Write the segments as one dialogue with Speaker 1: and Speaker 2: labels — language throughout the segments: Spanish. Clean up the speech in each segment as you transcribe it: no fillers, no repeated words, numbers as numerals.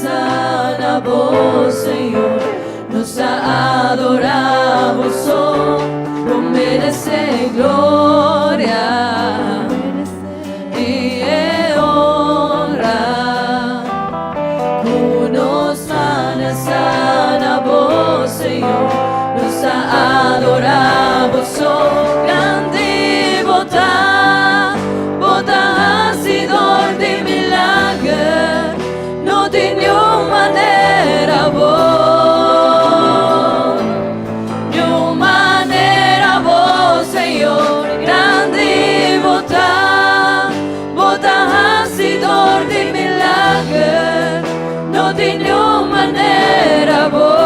Speaker 1: alabamos, Señor, nos adoramos, oh, merece gloria y honra. Nos alabamos, Señor, nos adoramos, oh, grande bota, bota Sidor de milagre, no tiene manera vos, no manera vos, Señor, grande bota, bota Sidor de milagre, no tiene manera vos.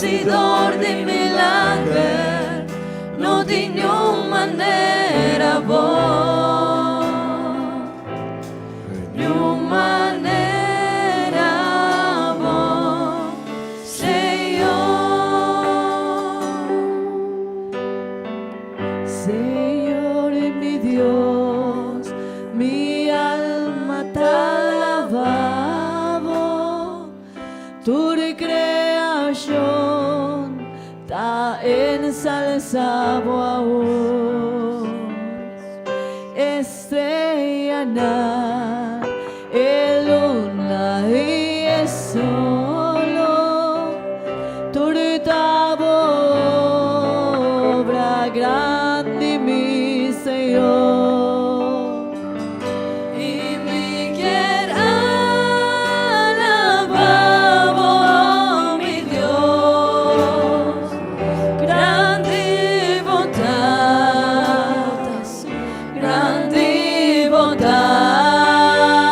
Speaker 1: Sidor de milagre, no tiene manera vos, no manera vos, Señor. Señor mi Dios, mi alma te alaba, tu recreación ta ensalzado aún, estrella, el luna y el solo, tu obra grande mi Señor, y me quiero alabar, mi Dios, grande bondad, grande bondad.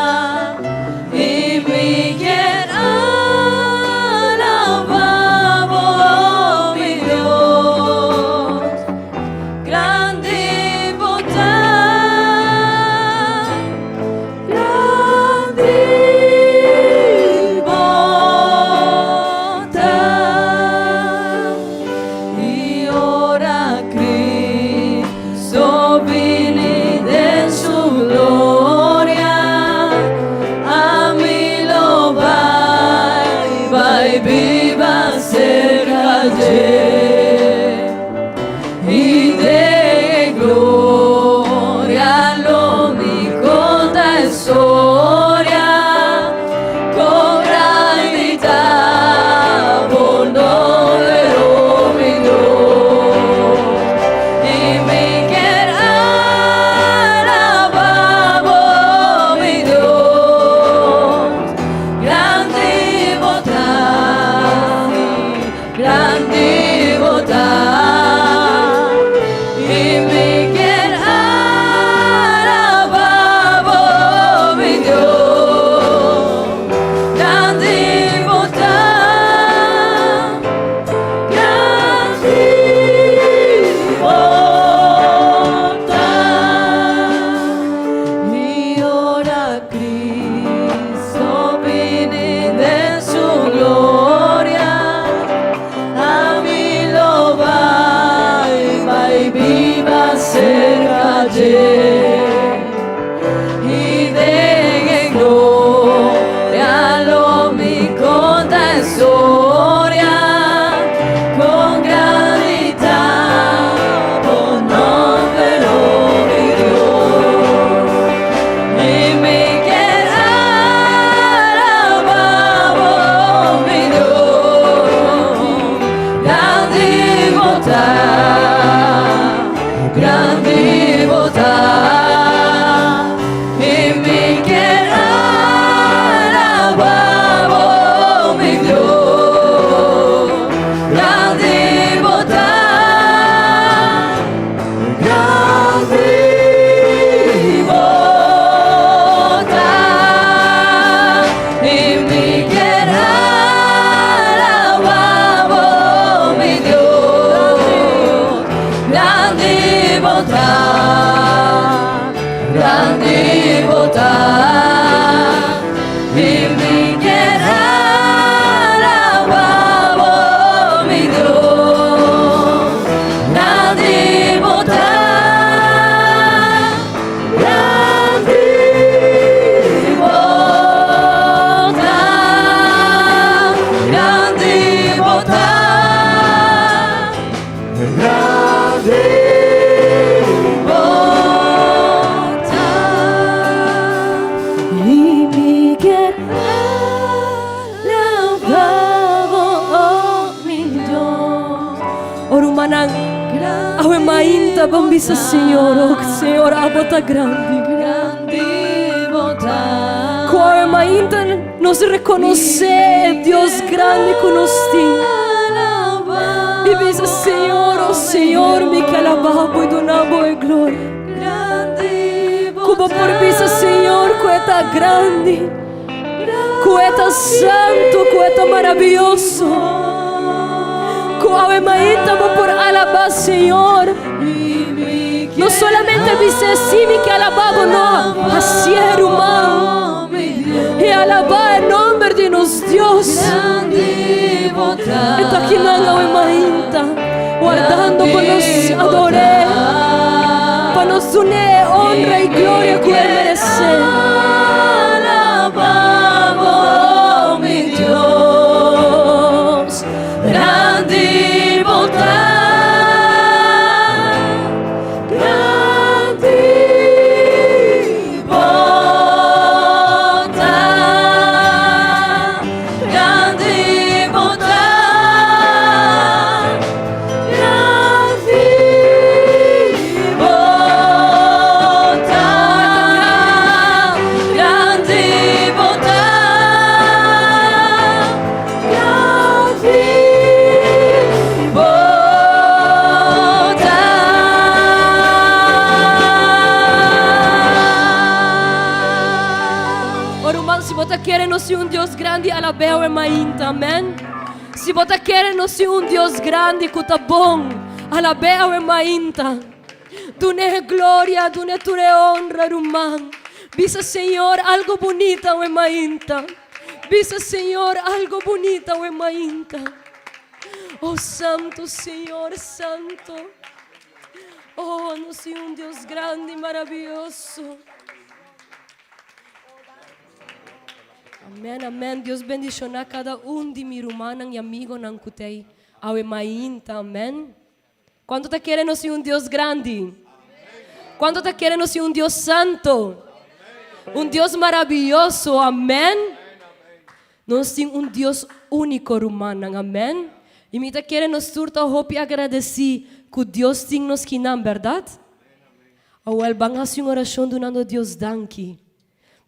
Speaker 1: botar y me quedara bajo mi Dios. Grande botar, grande botar, grande botar, grande botar y me quedara bajo mi Dios.
Speaker 2: Orumanang awe mainta bambisa Senhor, Senhor abota grande.
Speaker 1: Grande botar.
Speaker 2: Awe mainta nos reconocer Deus grande conosco. E bisa Senhor, oh Senhor, me calababo e donabo e glória.
Speaker 1: Grande
Speaker 2: Cuba por bisa Senhor, cueta grande, cueta santo, cueta maravilhoso. Awe mainta por alabar Senhor. No solamente viste assim que alabamos no a ser humano e alabar o nome de nosso Deus. Está aqui na mainta guardando para nos adorar, para nos unir honra e glória que Ele merece.
Speaker 1: Alabamos mi Dios. Grande botar, grande botar, grande botar, grande botar, grande botar, grande
Speaker 2: Orumang, se você quer não ser Deus grande, alabeu e mainta, amém? Se você quer não ser Deus grande, que tá bom, alabeu e mainta. Dune glória, dune ture honra, Orumang. Bisa Senhor algo bonita e mainta. Bisa Senhor algo bonita e mainta. Oh Santo Senhor, Santo. Oh, não sei Deus grande e maravilhoso. Amém, amém. Deus bendicionar cada de mi hermanos e amigos ng kutay. Awe mainta, amém. Quanto te querem ser Deus grande? Quanto te querem ser Deus santo? Deus maravilhoso, amém. Nós temos Deus único, humano, amém. E me te querem nos surta hope e agradecer que Deus tem nos kinam, verdade? Awal bang hasing oração donando Deus danki.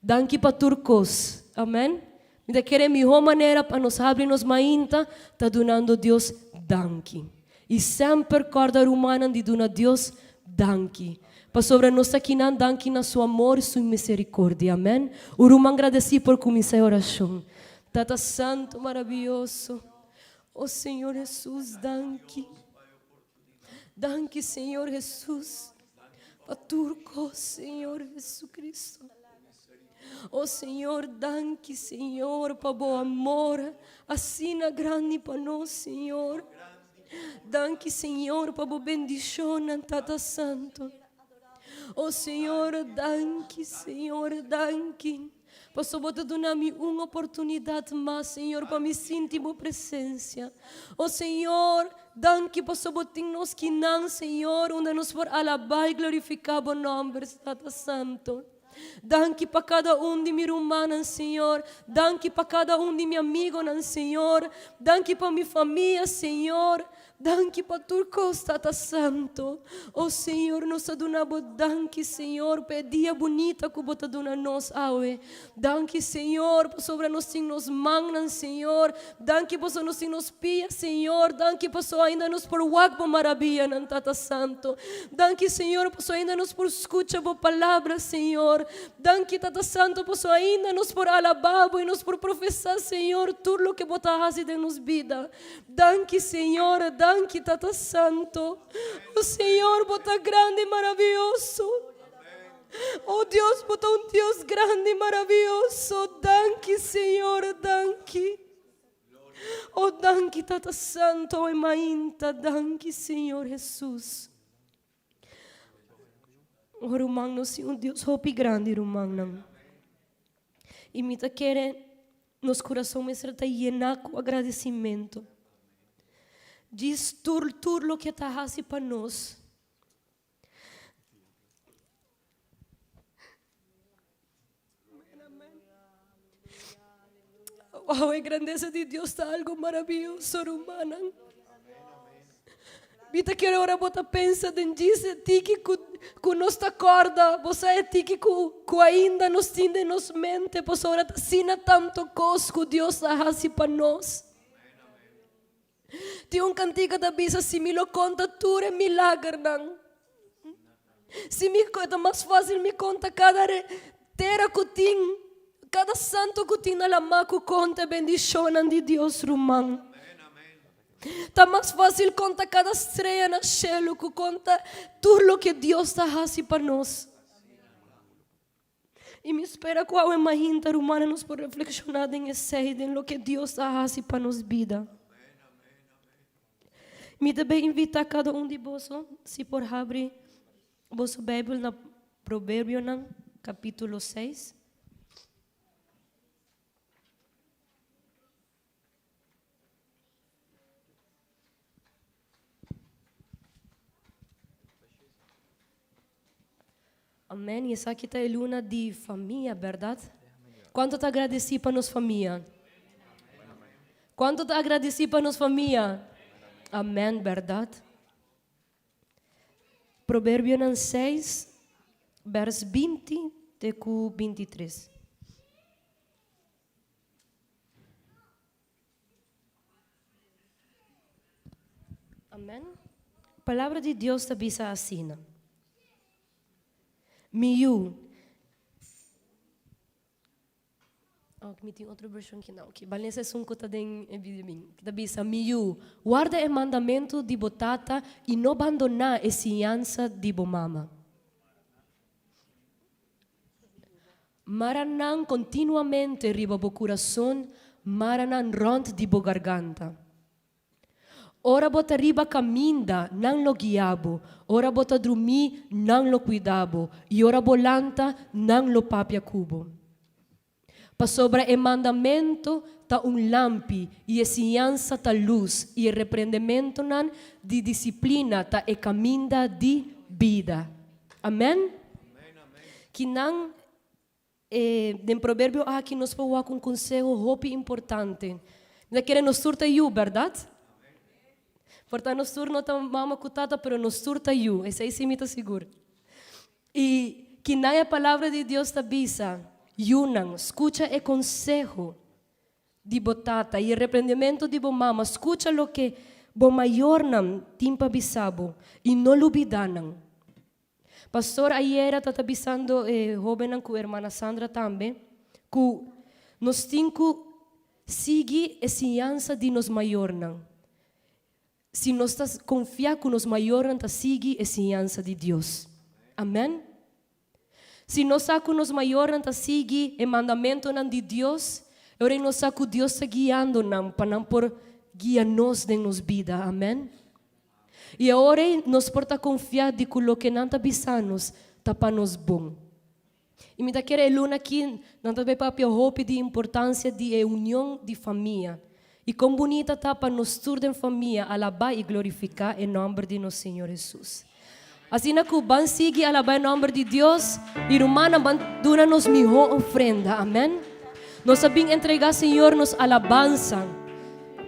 Speaker 2: Danki pa turcos. Amém? Me querer melhor maneira para nos abrir nos mainta, tá donando Deus danki. E sempre corda humana de donar Deus danki. Para sobre nós aqui não danki na sua amor e sua misericórdia. Amém? O rumang agradeci por começar a oração. Tata Santo, maravilhoso. Oh Senhor Jesus, danki. Danki, Senhor Jesus. Para turco, Senhor Jesus Cristo. Oh Senhor, danke Senhor, para bom amor, assina grande para nós, Senhor. Danke Senhor, para boa bendição, Tata Santo. Oh Senhor, danke Senhor, danke. Para só botar dar-me uma oportunidade mais, Senhor, para me sentir boa presença. Oh Senhor, danke para só botar nós que não, Senhor, onde nos for alabar e glorificar o nome, Tata Santo. Danke para cada de minha irmã, Senhor. Danke para cada de meu amigo, Senhor. Danke para minha família, Senhor. Danke para tu Tata Santo. Oh Senhor, nos adunamos danke, Senhor, para dia bonita que você aduna nós, awe. Danke, Senhor, por sobre nós nos mangnan, Senhor. Danke por sobre nos pia, Senhor. Danke por sobre ainda nos por wagba maravilha, Tata Santo. Danke, Senhor, por sobre ainda nos por escucha a palavra, Senhor. Danke, Tata Santo, por sobre ainda nos por alababo e nos por professar, Senhor, tudo o que você faz de nos vida. Danke, Senhor, danke, Tata Santo. O Senhor, você grande e maravilhoso. Oh Dios, puta un Dios grande y maravilloso. Danke, Señor, danke. Oh, danke, Tata Santo e Mainta. Danke, Señor Jesús. Oh, rumang no si un Dios hopi grande, rumang nang. E me quer nos corações está llenar com agradecimento. Diz tudo lo que está fazendo para nós. Wow, a grandeza de Deus está algo maravilhoso, humana. Vita que ora bota pensa den dice ti que ku nos ta corda, você é ti que ku ainda nos tinde nos mente, pois ora sina tanto cosco Deus ta hasi para nós. Ti un cantiga da bisa si mi lo conta ture milagre nang. Si mi conta mais fácil mi conta cada tera kuting, cada santo kuting na lama ku conta bendicionan de Deus rumang. Está mais fácil contar cada estrela no cielo que conta tudo o que Deus está fazendo para nós. E me espera que a imagem humana nos por reflexionar em esse em lo que Deus está fazendo para nos vida. Me também invita cada de vós, se por abrir vossa Bíblia na Provérbio, capítulo 6. Amém. E essa aqui está a luna de família, verdade? Quanto te agradeci para nossa família? Quanto te agradeci para nossa família? Amém, verdade? Provérbio 6, vers 20 até 23. Amém? A palavra de Deus está bisa assim. Miu. Me tem outra versão que não. Que balança é um cota den evidente. Que bisa miu. Guarda o mandamento de botata e não abandonar a ensinança de bomama. Maranan continuamente riba bo coração, maranan ront de bo garganta. Ora bota riba caminda, não lo guiabo. Ora bota dormir, não lo cuidabo. E ora bolanta, não lo papia cubo. Pa sobre o mandamento ta lampi, e ensinança ta luz, e repreendimento nan de disciplina ta e caminda de vida. Amém? Que não, em provérbio aqui nos pôr um conselho hopi importante. Não querem nos surta eu, verdade? Portanto, nos turno está mama cutata, pero nos surta eu. Esse aí sim me está seguro. E que na palavra de Deus está bisa, yunang, escucha o consejo de botata e o repreendimento de bo mama, escucha lo que bo maior nam timpa bisabo e não lo olvidanam. Pastor ayer está bisando jovem com a irmã Sandra também, que nos tinco sigue a ensinança de nos maior nam. Se nós confiar que nos maiores está seguir a ensinança de Deus. Amém? Se nós que nos maiores está seguir o mandamento de Deus, agora nós que Deus está guiando para não por guiar nos de nos vida. Amém? E agora nós porta confiar de que o que não está bisanos está para nos bom. E me dá que a luna aqui não está bem para a hope de importância de união de família. E quão bonita está para nós todos em família alabar e glorificar em nome de nosso Senhor Jesus. Assim que vão seguir alabar em nome de Deus e humana vão dar-nos melhor ofrenda. Amém? Nós sabemos entregar, Senhor, nos alabança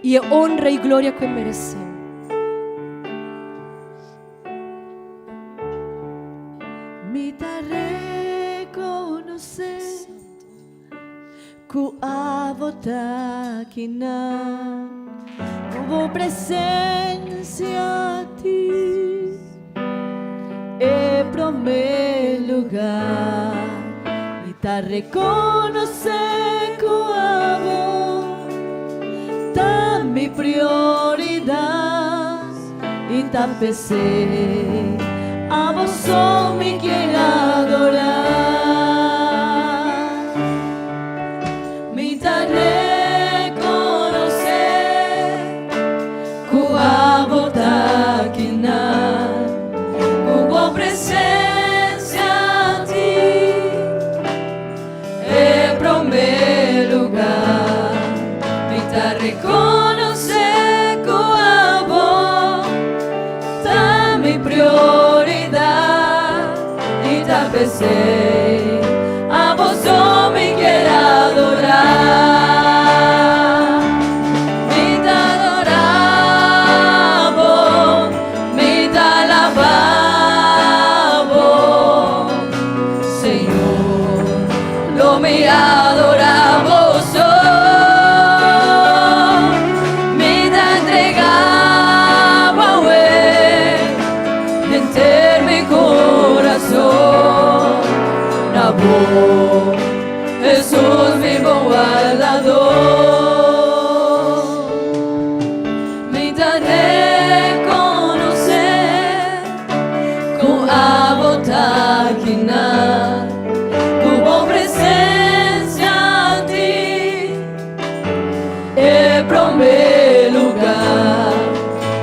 Speaker 2: e a honra e glória que merecemos.
Speaker 1: Me daré conocer que a votar que não houve presença a ti é primeiro lugar e te reconhecer que a voz tá mi prioridade e te pensei a vos solo me quiero adorar. Me da reconocer que a vos está aquí nada, con presencia a ti, es primer lugar. Me da reconocer que a vos está mi prioridad y tal vez a vos solo me quiero adorar. Me da adoramos, me da alabamos, Señor, lo me adoramos. Me da entregamos en mi corazón, la voz, Jesús mi buen guardador. Me da reconocer con a votar que nada, con presencia a ti, es primer lugar.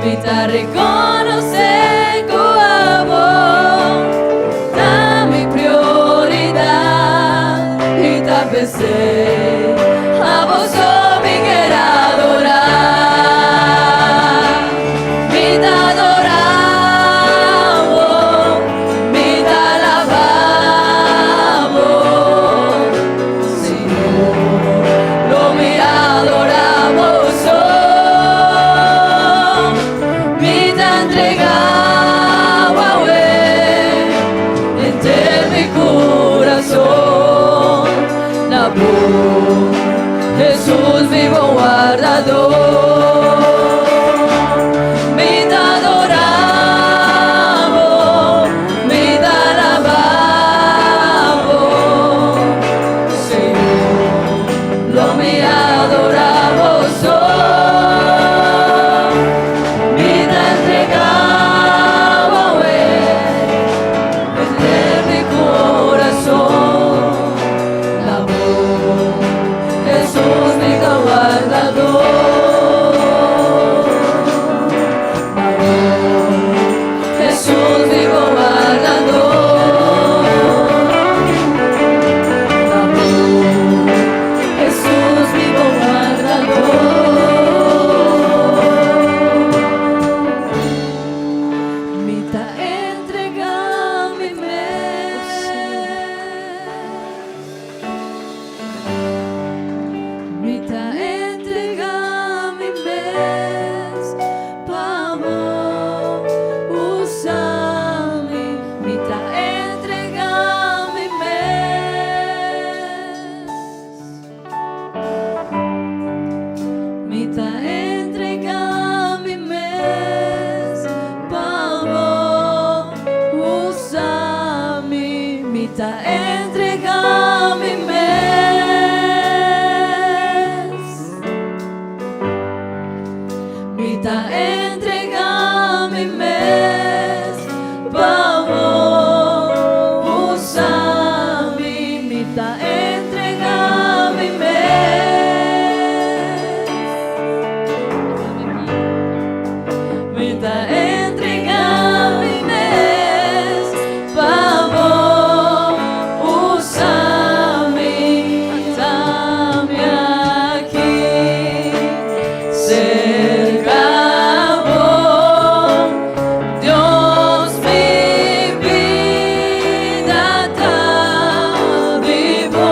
Speaker 1: Me da reconocer con a vos, da mi prioridad y tal vez a vos solo me quiero adorar. Me da adoramos, me da alabamos, Señor, lo me adoramos. Me da entregado entre mi corazón, la voz, Jesús vivo guardador. Me da adoramos, me da alabamos, Señor, lo me adoramos. Me da entregado entre mi corazón, la voz, Jesús mi guardador. La voz, Jesús mi guardador. La voz, Jesús mi guardador. Me da entregado mi mes, me da entregado mi mes, pa' vos usarme. Me da entregado mi mes, me da entregado mi mes, pa' vos usarme. Me da entregado mi mes, me da entregado mi mes, pa' vos usarme. Me da entregado mi mes, me da entregado mi mes, pa' vos usarme. Dame aquí cerca vos, Dios mi vida está vivo.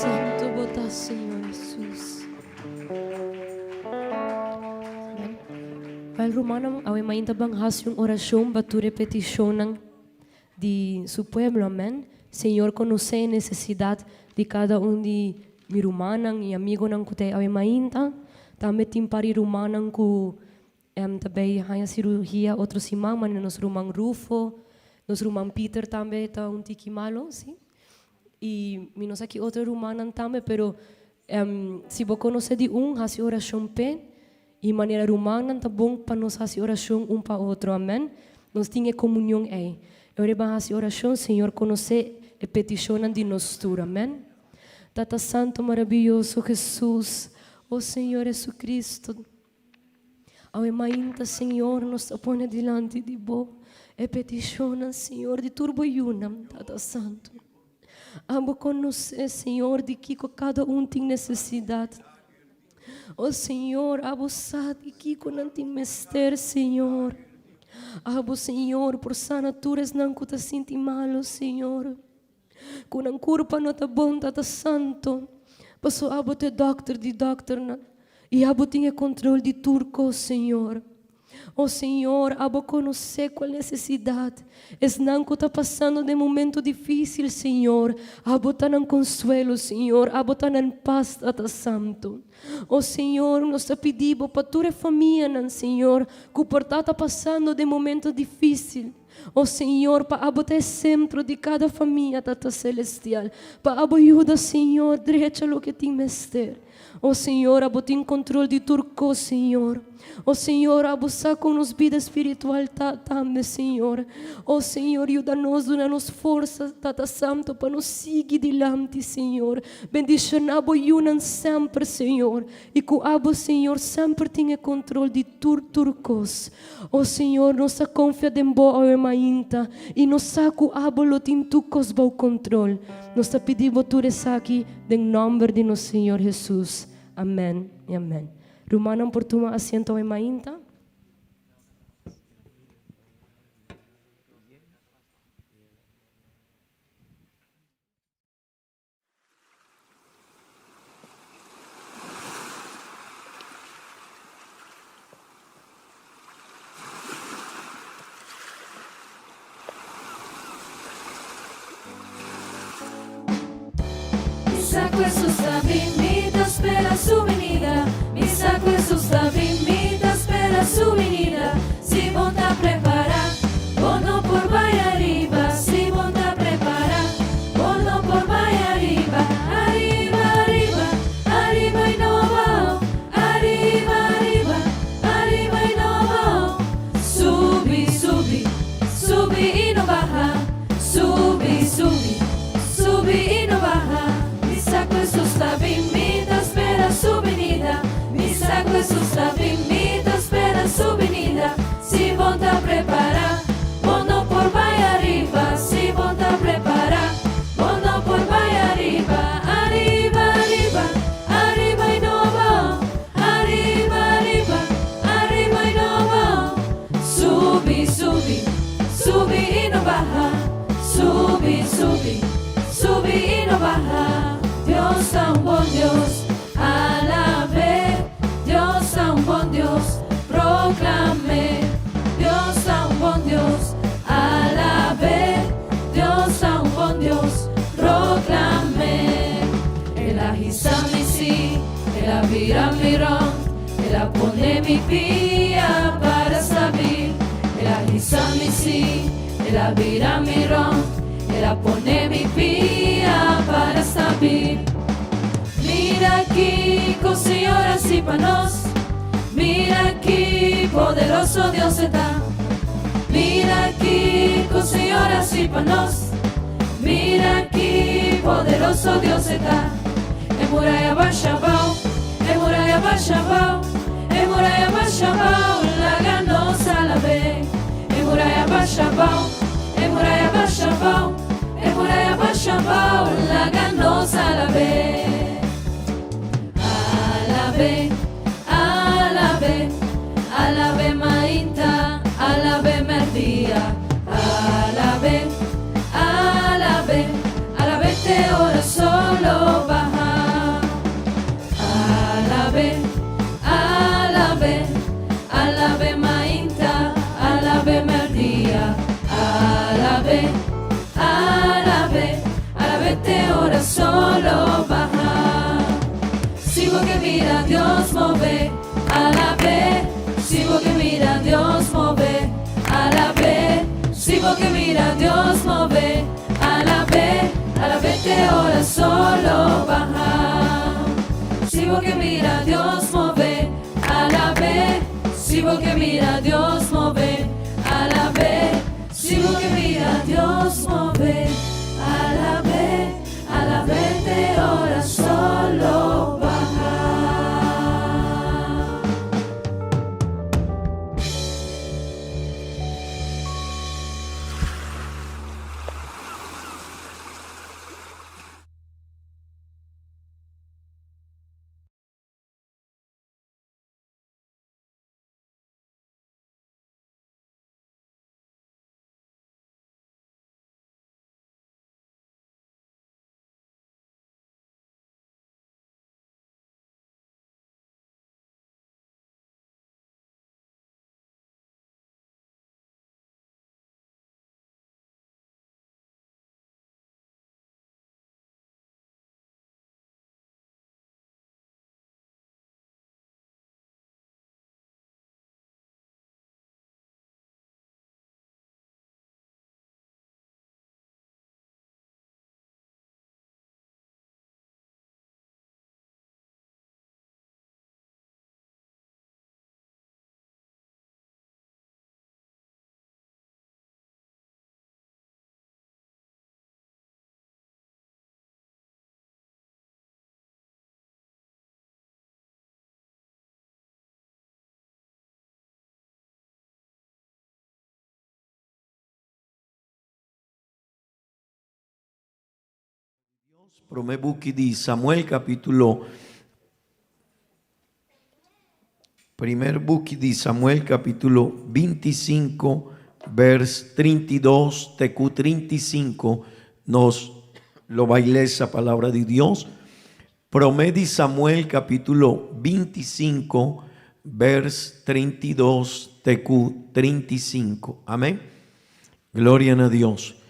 Speaker 2: Santo botas, Señor Jesús. Amen. Val Romanam, awe mainta banghas yung orasyon, batu repetisyon ng de su pueblo, amén. Señor, conoce a necesidad de cada de mi rumanang e amigo ng kutay awe mainta. Também timpari rumanang ku também hanya cirurgia outros imam, mas nos rumang Rufo, nos rumang Peter também tá tiki malo, sim. E minos aqui outro rumanang também, pero se você conhece de hasi oração pe, e maneira rumana tá bom para nos hasi oração para outro, amém. Nos tinha comunhão aí. Eu hasi oração, Senhor, conhecer e petição de nós tudo, amém. Tata Santo maravilhoso Jesus, oh Senhor Jesucristo, ao mainta, Senhor, nos põe diante de bo e petição, Senhor, de turboiunam, Tata Santo. Amo conhecer, Senhor, de que cada tem necessidade. Oh Senhor, abo sabe que não tem mister, Senhor. Abo Senhor, por sanaturas não te sinti malo, Senhor. Com ang curpa no ta bom, Tata Santo. Paso abo te doctor de doctor na. E abo tinha controle de turco, Senhor. Oh Senhor, abo conhecer qual necessidade. Es não que está passando de momento difícil, Senhor. Abo tá nang consuelo, Senhor. Abo tá nang paz, Tata Santo. Oh Senhor, nós te pedimos para tua família, Senhor, que por tá passando de momento difícil. Oh Senhor, para abo te centro de cada família, Tata Celestial. Para abo ajuda, Senhor, direita lo que tem mester. Oh Senhor, abo tem controle de turco, Senhor. Oh Senhor, abo saca nos vida espiritual também, Senhor. Oh Senhor, ajuda-nos, dá-nos força, Tata Santo, para nos seguir dilante, Senhor. Bendição abo yunan sempre, Senhor. E que abo, Senhor, sempre tenha controle de turcos. Oh Senhor, nossa confia em boa ao mainta. E nos saco abo lo tem turcos bom controle. Nós te pedimos tudo isso aqui, em nome de nosso Senhor Jesus. Amém e amém. Rumanam por tuma asiento em mainta.
Speaker 1: Saco Jesús está invita, espera su venida. Mi saco Jesús está invita, espera su venida. Si vos te preparas, vos no por vaya arriba. Si vos te preparas, vos no por vaya arriba. Arriba, arriba, arriba y no va. Arriba, arriba, arriba y no va. Subi, subi, subi y no baja. Subi, subi, subi y no baja. Mi saco Jesús está invita, espera su venida. Mi saco Jesús está invita, espera su venida. Si vos te preparas, vos no por vaya arriba. Si vos te preparas, vos no por vaya arriba. Arriba, arriba, arriba y no va. Arriba, arriba, arriba y no va. Subi, subi, subi y no baja. Subi, subi, subi y no baja. Dios es un buen Dios, alabe. Dios es un buen Dios, proclame. Dios es un buen Dios, alabe. Dios es un buen Dios, proclame. El agisa mi sí, el avira mi ron, el pone mi pía para saber. El agisa mi sí, el avira mi ron, el pone mi pía para saber. Mira aquí, con señoras y panos. Mira aquí, poderoso Dios está. Mira aquí, con señoras y panos. Mira aquí, poderoso Dios está. En muralla Bashabao, en muralla Bashabao, en muralla Bashabao, la ganosa la ve. En muralla Bashabao, en muralla Bashabao, en muralla Bashabao, la ganosa la ve. Alabe, alabe, alabe mainta, alabe merdía, alabe, alabe, alabe te ora solo baja. mira Dios mover, alabé. Si vos que mira Dios mover, alabé. Si vos que mira Dios mover, alabé. Alabé que ahora solo baja. Si vos que mira Dios mover, alabé. Si vos que mira Dios mover, alabé. Si vos que mira Dios mover, alabé. Alabé que ahora solo baja.
Speaker 3: Prome buchi di Samuel capítulo primer buchi di Samuel capítulo 25 vers 32 TQ 35 nos lo baila esa palabra de Dios. Prome di Samuel capítulo 25 vers 32 TQ 35. Amén. Gloria a Dios.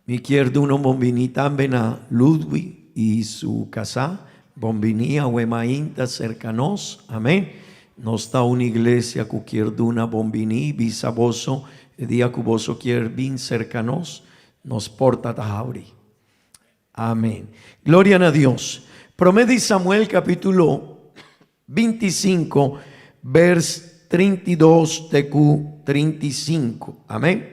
Speaker 3: Mi quiero uno bombini también a Ludwig y su casa, bombini a Wemainta cercanos, amén. No está una iglesia que quiero una bombini, bisaboso, el día que vos quiere bien cercanos, nos porta tajauri. Amén. Gloria a Dios. Promete Samuel capítulo 25, vers 32 TQ 35. Amén.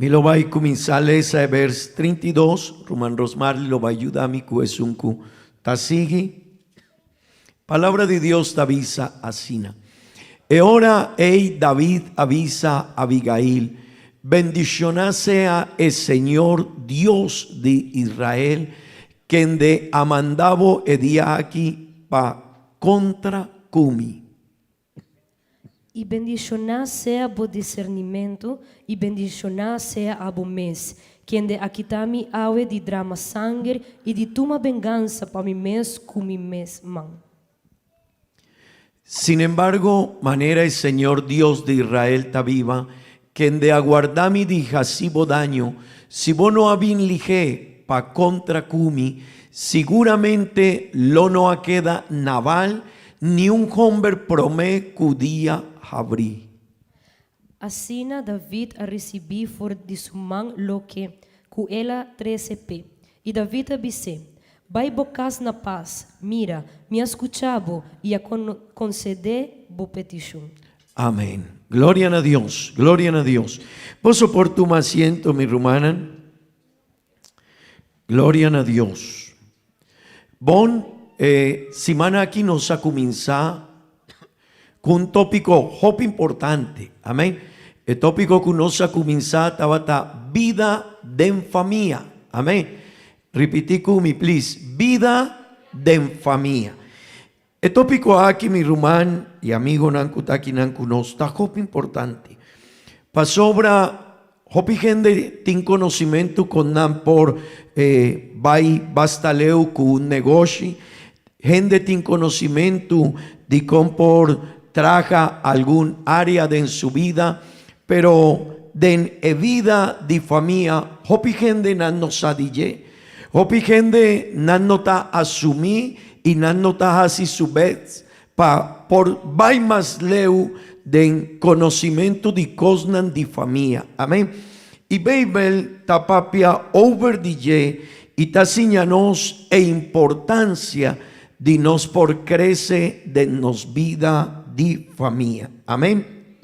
Speaker 3: Mi lo va a comenzar ese vers 32, Roman Rosmar lo va a ayudar a mi cuesunku. Tasigi, palabra de Dios te avisa asina. E ora David avisa a Abigail, bendicioná sea el Señor Dios de Israel, quien de amandabo e día aquí pa contra cumi.
Speaker 2: E bendicionar sea bo discernimento, e bendicionar sea abo mes, quem de aquitami awe de drama sangue e de tuma vengança para mi mes cumi mes man.
Speaker 3: Sin embargo, manera el Señor Dios de Israel ta viva, quien de aguardami di jasibo daño, si vos no habin lige pa contra cumi, seguramente lo no a queda naval, ni un hombre promé cudía habrí.
Speaker 2: Assina David a recebi for de sumang loque, cu ela 13p. E David abisse, vai bocas na paz, mira, me escuchabo e a conceder bo petition.
Speaker 3: Amén. Gloria a Dios, gloria a Dios. Poso por tu asiento, mi rumana. Gloria a Dios. Bon, semana aquí nos ha comenzado con un tópico muy importante. Amén. El tópico que nos ha comenzado estaba vida de familia. Amén. Repetí conmigo, please. Vida de familia. El tópico aquí, mi rumán y amigo Nanku Taki Nanku, nos está muy importante. Para sobra, hopi gente tiene conocimiento con nan por bastaleu con un negocio. Gente tiene conocimiento de cómo por traja algún área de en su vida, pero de en vida de familia, hopi gente nan no sadille, hopi gente nan no ta asumí y nan notahasi subets pa por baimas leu den conocimiento de cosnan de familia. Amén. Y Bible tapapia over DJ y ta signanos e importancia de nos por crece de nos vida de familia. Amén.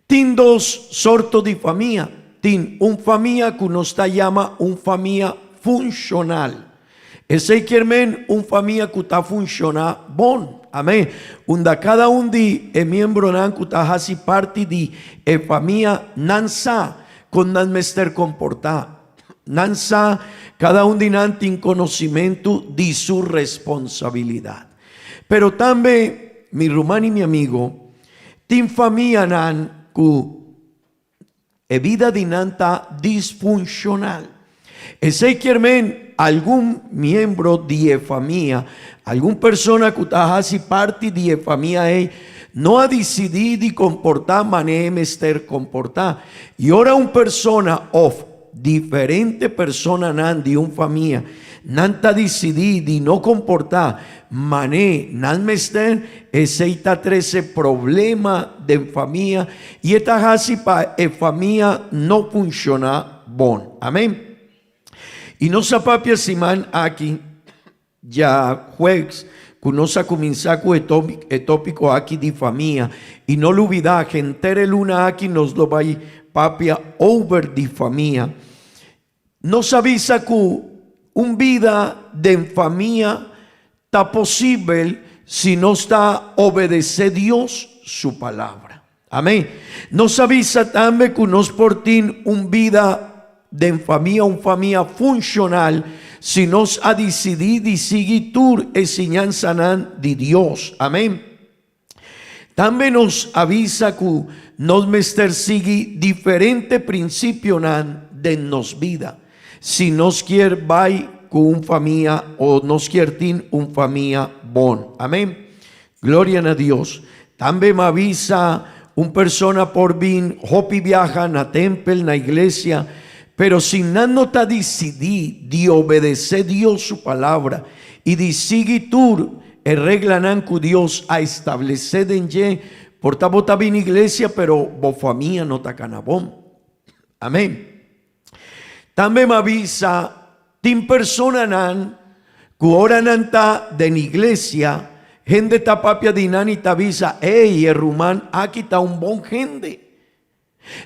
Speaker 3: Tin dos sortos de familia. Tin un familia que nos llama un familia funcional. Ese quiere un familia que está funciona bon. Amén. Unda cada un de miembro nan que está hace parte de familia nansa con nan mester comportar. Nansa cada un de nan tin conocimiento de su responsabilidad. Pero también mi rumán y mi amigo tin familia nan que vida dinanta disfuncional. Ese quiere algún miembro de familia, alguna persona que hace parte de familia no ha decidido comportar manera mester comportar. Y ahora una persona of diferente persona nan de una familia nanta decidido no comportar mané nan mester ese ita 13 problema de familia y esta hasi pa familia no funciona bon. Amén. Y no sapapia siman aquí ya jueves que nos ha comenzado con el tópico aquí de familia y no lo olvida que entere luna aquí nos lo va a papia over de familia. Nos avisa que un vida de familia está posible si no está obedece Dios su palabra. Amén. Nos avisa también que nos portin un vida de familia, una familia funcional si nos ha decidido y seguir tu enseñanza de Dios. Amén. También nos avisa que nos mester sigue diferente principio de nos vida. Si nos quiere vai con una familia o nos quiere tin una familia bon. Amén. Gloria a Dios. También me avisa una persona por bien, hopi viaja na templo, na iglesia, pero si no está decidido de obedecer Dios su palabra y de seguir tu regla que Dios ha establecido en ye, por tanto está bien iglesia, pero bo familia no está canabón. Amén. También me avisa, tin persona nan, que ahora nan ta de la iglesia, gente ta papia de nan y ta avisa, hey, rumán, aquí está un bon gente.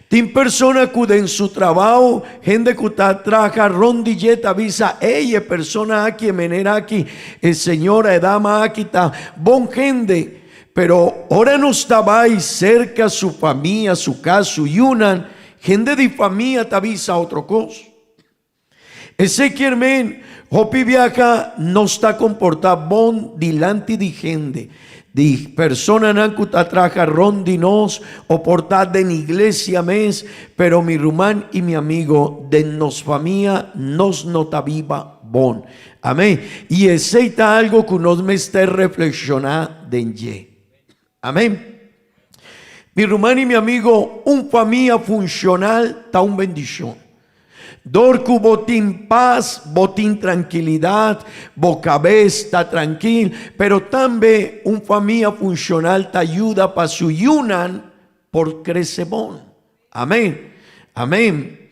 Speaker 3: Tin persona que en su trabajo, gente que está trabaja rondilleta avisa, hey, persona aquí, menera aquí, señora, dama aquí está, bon gente. Pero ahora no estaba ahí cerca su familia, su casa, y una gente de familia te avisa otra cosa. Ese quien hopi viaja no está comportado bon delante de gente, de persona que trabaja rondinos o portar de la iglesia mes, pero mi rumán y mi amigo de nos familia nos nota viva bon. Amén. Y ese está algo que nos me esté reflexionando de ye. Amén. Mi rumán y mi amigo, un familia funcional está un bendición. Dorcu botín paz, botín tranquilidad, bocabez está tranquilo, pero también un familia funcional te ayuda para su yunan por crecebón. Amén. Amén.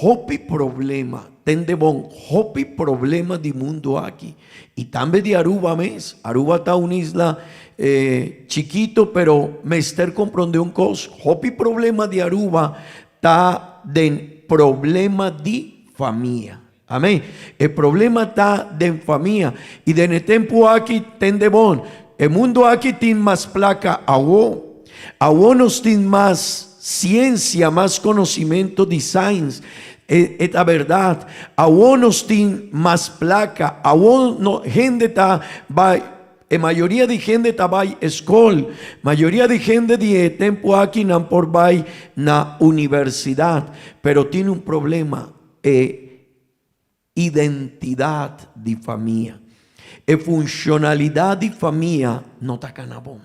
Speaker 3: Hopi problema, tende bon, hopi problema de mundo aquí. Y también de Aruba mes. Aruba está una isla chiquito, pero mester comprende un cos. Hopi problema de Aruba está de problema de familia. Amén. El problema está de familia. Y de tiempo aquí tende bon. El mundo aquí tiene más placa agua. Agua nos tiene más ciencia, más conocimiento de science. Es la verdad. Agua nos tiene más placa. Agua no, gente está va. Mayoría de gente está vai escola, mayoría de gente de tiempo aquí nan por vai na universidad, pero tiene un problema, identidad de familia, funcionalidad de familia no está canabón.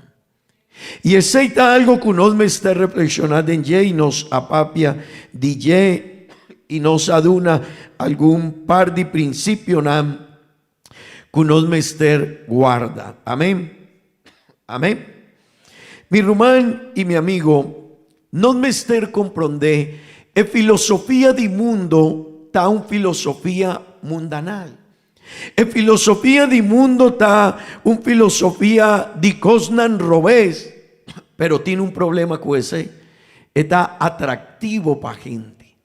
Speaker 3: Y ese está algo que nos me está reflexionando en ye y nos apapia de ye y nos aduna algún par de principios que nos mester guarda. Amén. Amén. Mi rumán y mi amigo, nos mester comprende e filosofia di mundo ta un filosofia mundanal. E filosofia di mundo ta un filosofia di cosnan robés, pero tiene un problema con ese, está atractivo para gente.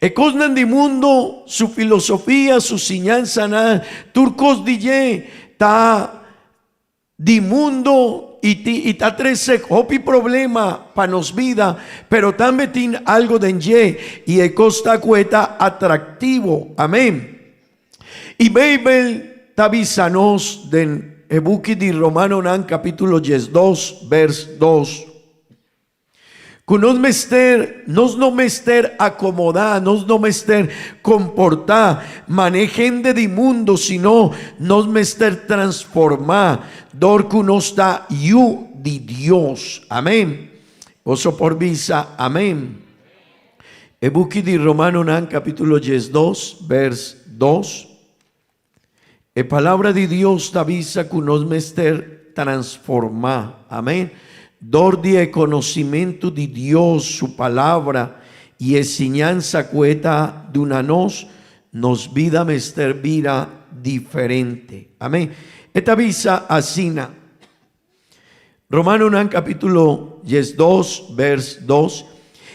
Speaker 3: E cosnan di mundo, su filosofia, su enseñanza, turcos DJ, ta di mundo y ta trece hopi problema para nos vida, pero también tiene algo de enje y e costa cueta atractivo. Amén. Y Bible tavisanos den ebuki di Romano nan capítulo 2, vers 2. Que nos no mester acomodar, nos no mester comportar, manejen de mundo, sino nos mester transformar, dor que nos da yu di Dios. Amén. Oso por visa, amén. Ebuki di Romano nan capítulo 2, vers 2. E palabra de Dios avisa que nos mester transformar. Amén. Dor de conocimiento de Dios, su palabra y enseñanza cueta de una nos vida mester vida diferente. Amén. Esta visa asina. Romano nan capítulo 2, vers 2.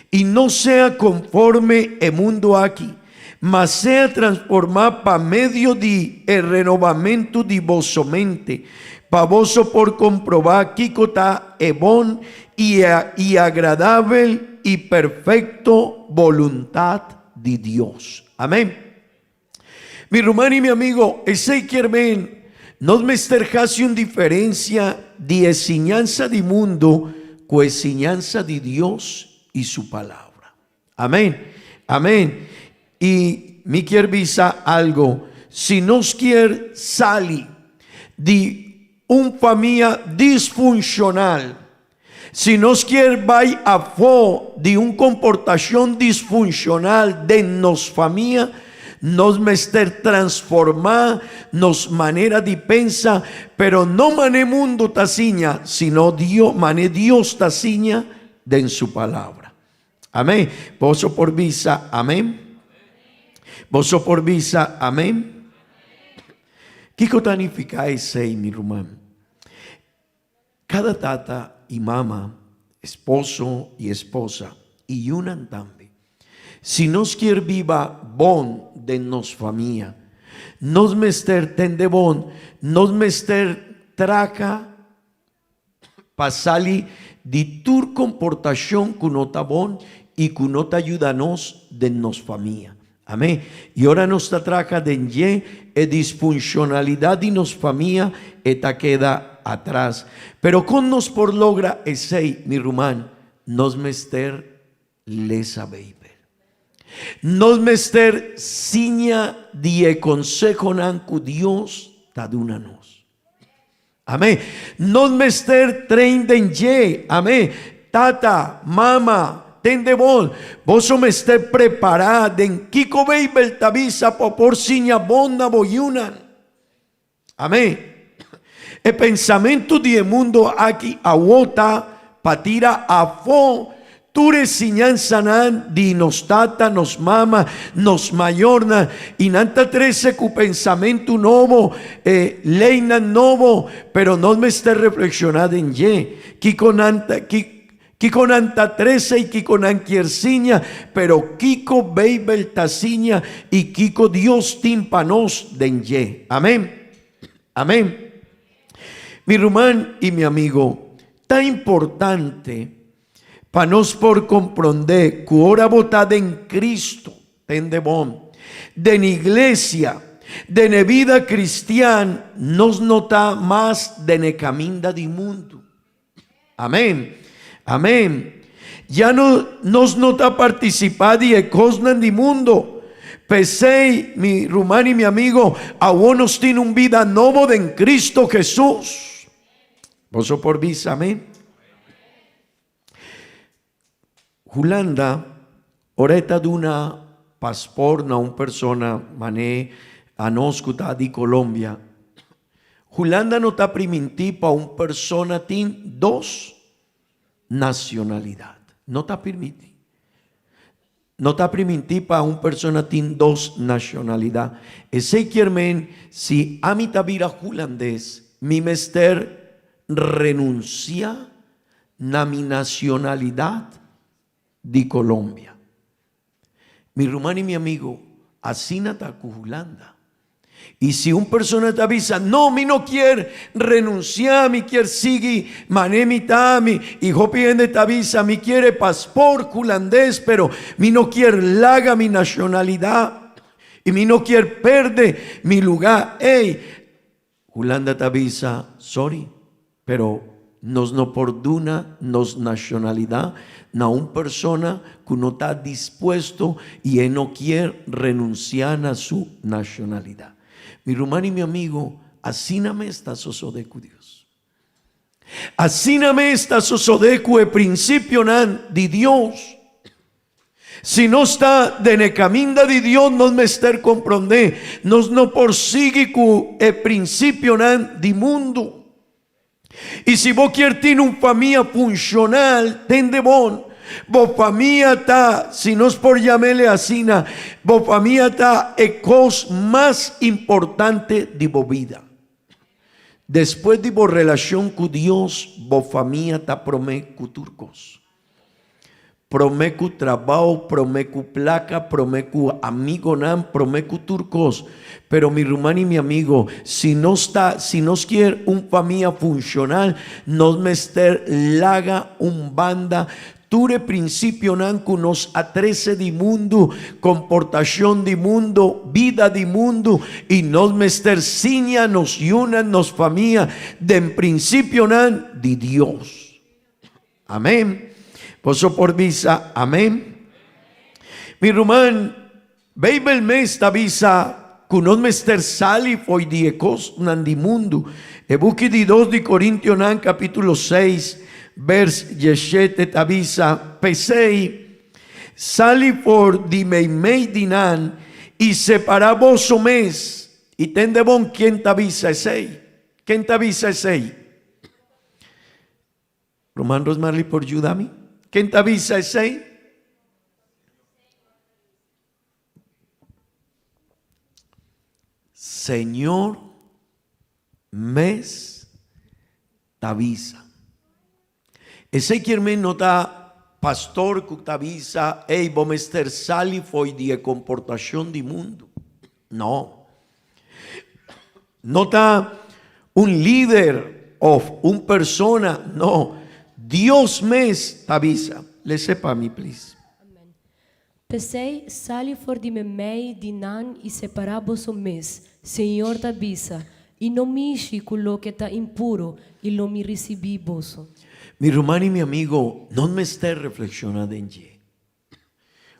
Speaker 3: Y no sea conforme el mundo aquí, mas sea transformado para medio de el renovamiento de vosso mente, para vos por comprobar que está bon y agradable y perfecto voluntad de Dios. Amén. Mi hermano y mi amigo, ese quieren nos mesterjase una diferencia de enseñanza de mundo con enseñanza de Dios y su palabra. Amén. Amén. Y me quiere avisar algo. Si nos quiere salir de una familia disfuncional, si nos quiere ir a favor de una comportación disfuncional de nuestra familia, nos mester transformar nos manera de pensar, pero no mané mundo taciña, sino Dios, mané Dios taciña de en su palabra. Amén. Vos por visa, amén. Vos por visa, amén. ¿Qué significa ese, mi hermano? Cada tata y mamá, esposo y esposa, y unan también. Si nos quiere viva bon de nos familia, nos mester tende bon, nos mester traca, pasali de tu comportación que no está bon y que no te ayuda nos de nos familia. Amén. Y ahora nos traca de ye e disfuncionalidad de nos familia eta queda atrás. Pero con nos por logra ese, mi rumán, nos mester lesa baby. Nos mester siña die consejo nancu Dios tadunanos. Amén. Nos mester trenden ye. Amén. Tata, mama, tende bon, vos me esté preparado en Kiko Beibel Tavisa por siña bonna boyunan. Amén. El pensamiento de mundo aquí aguota patira a fo. Ture enseñanza nan di nos tata, nos mama, nos mayorna y nanta 13 cu pensamiento nuevo, leina nuevo, pero no me esté reflexionado en ye, Kiko nanta 13 y Kiko nankierciña, pero Kiko Beibel taciña y Kiko Dios timpanos den ye. Amén. Amén. Mi rumán y mi amigo, tan importante para nos por comprender que ahora votada en Cristo, tende bon, de la iglesia, de la vida cristiana, nos nota más de la caminda del mundo. Amén. Amén. Ya no nos nota participar de cosas del mundo. Pesei, mi rumán y mi amigo, aún nos tiene un vida nuevo en Cristo Jesús. Vos por vis, amén. Julanda, oreta de una paspor, una persona, mané, anoscuta de Colombia, Julanda no está permitido para una persona tiene dos nacionalidades. No está permitido. No está permitido para una persona tiene dos nacionalidades. Ese quiere si a mi tabira holandés, mi mester renuncia a mi nacionalidad de Colombia. Mi hermano y mi amigo, así no está con Holanda. Y si una persona te avisa, no, mi no quiere renunciar, mi quiere seguir, mané mi tami, y hopiende te avisa, mi quiere pasaporte holandés, pero mi no quiere laga mi nacionalidad, y mi no quiere perder mi lugar. Hey, Holanda te avisa, sorry, pero nos no perdona nos nacionalidad na una persona que no está dispuesto y él no quiere renunciar a su nacionalidad. Mi hermano y mi amigo, así no me está sosodeco Dios. Así no me está sosodeco el principio de Dios. Si no está de camino de Dios, no me está comprender. Nos no persigue con el principio de mundo. Y si vos quieres tener una familia funcional, ten de bon. Vos familia está, si no es por llamarle así, vos familia está el cosa más importante de vos vida. Después de vos relación con Dios, vos familia está promeco turcos. Promeco trabajo, promeco placa, promeco amigo promeco turcos. Pero mi hermano y mi amigo, si nos quiere un familia funcional, nos mester laga un banda. Ture principio nanku nos atrece de mundo, comportación de mundo, vida de mundo, y nos mester ciña, nos yunan, nos familia, de en principio nan de Dios. Amén. Poso por visa, amén. Mi hermano, Bible me esta visa, que nos mester sali foi diecos nan de mundo. E buki de 2 de Corintios nan capítulo 6. Vers 17 avisa, pesei, sali por di meimei dinan, y separabos o mes, y ten de bon, ¿quién te avisa esei? ¿Quién te avisa esei? Román Rosmarly por ayúdame. ¿Quién te avisa esei? Señor, mes, te avisa. Ese quien no está pastor que te avisa, hey, vos estar sali foi de comportación de mundo. No. No está un líder o un persona, no. Dios mes te avisa. Le sepa a mí, please.
Speaker 2: Pesei, sali for di me mei di nan e separabos o mes. Senhor te avisa. E não mishi con lo que está impuro e lo mi recibi boso.
Speaker 3: Mi hermano y mi amigo, no me esté reflexionando en ye.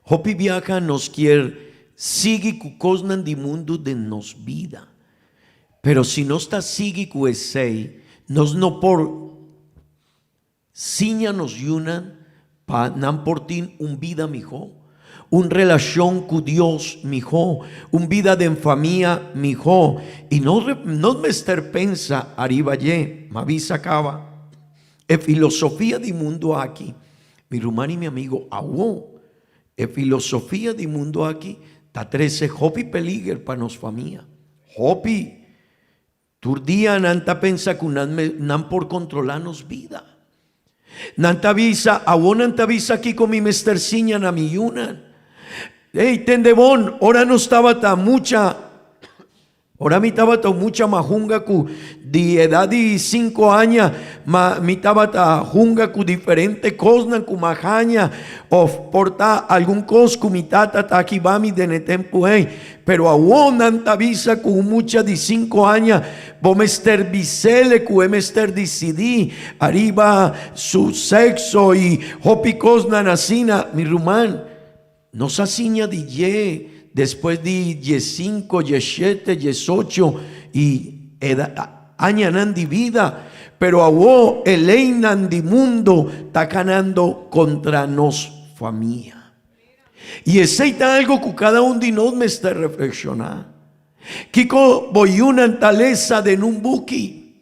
Speaker 3: Hopi viaja nos quiere, sigue cu cosnan di mundo de nos vida. Pero si no está sigue cu esei, nos no por siña nos yunan, pa nan portin un vida mijo. Un relación con Dios, mijo, un vida de familia, mijo. Y no me estar pensa, arriba ye, me avisa acaba. Filosofía de mundo aquí, mi hermano y mi amigo, filosofía de mundo aquí, ta 13 hopi peligro para nos familia. Hopi, turdía nanta pensa que nan por controlarnos vida. Nanta avisa aquí con mi mesterciña na mi yunan. Hey, tendebón, ahora no estaba tan mucha. Ahora mi estaba mucha majunga cu de edad de 5 años, mi estaba junga cu diferente cosas cu majaña o porta algún cos cu mi tata ta aquí va mi de tempo hey. Pero aún nanta visa cu mucha de 5 años, vos mester bisele cu mester decidí arriba su sexo y hopi cosna nacina mi rumán. No se asiña de ye. Después de 15, 17, 18 y años de vida, pero ahora el einan de mundo está ganando contra nos familia. Y ese es algo que cada uno de nosotros me está reflexionando. Kiko boyunan talesa de numbuki.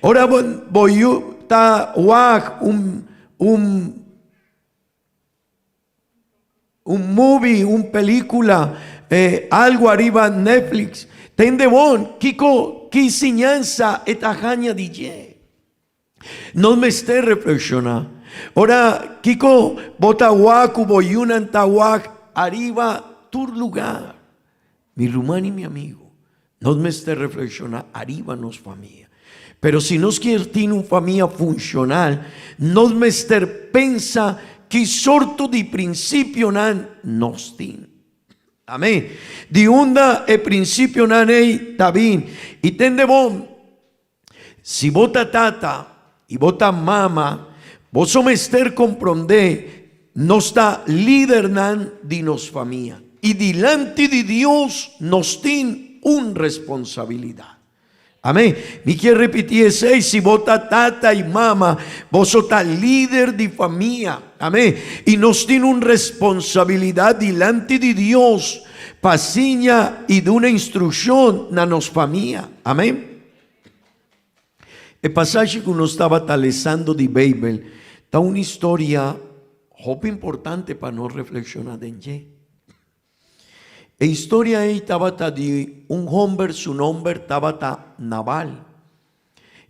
Speaker 3: Ora boyu ta wag un movie, película, algo arriba Netflix. Tende bon, Kiko kisinyansa etajaña DJ. No me esté reflexionando. Ora Kiko botawaku boyunan tawak arriba tu lugar. Mi rumano y mi amigo, no me esté reflexionando arriba nos familia. Pero si nos quiere tener una familia funcional, no me esté pensa que sorto de principio nan nos tin. Amén. De onda e principio nan ei tabin. Y tende bon, si vota tata y vota mama, vos me esté comprende, nos da líder nan de nos familia. Y delante de Dios nos tiene una responsabilidad. Amén. Me quiero repetir ese, si vota tata y mama, vos sos líder de familia. Amén. Y nos tiene una responsabilidad delante de Dios, pasiña y de una instrucción na nos familia. Amén. El pasaje que uno estaba talezando de Bible, está una historia muy importante para no reflexionar en ella. La historia ahí estaba de un hombre, su nombre estaba Nabal.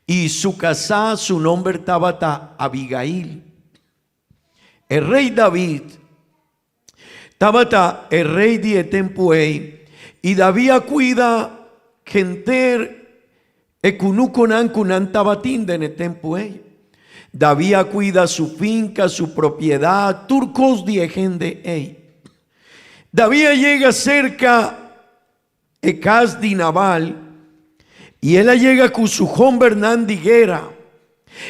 Speaker 3: Y su casa, su nombre estaba Abigail. El rey David estaba el rey de tiempo ahí. Y David cuida gente kunan tabatinda en el tiempo ahí. David cuida su finca, su propiedad, turcos de gente ahí. David llega cerca de casa de Nabal y él llega con su hombre de guerra.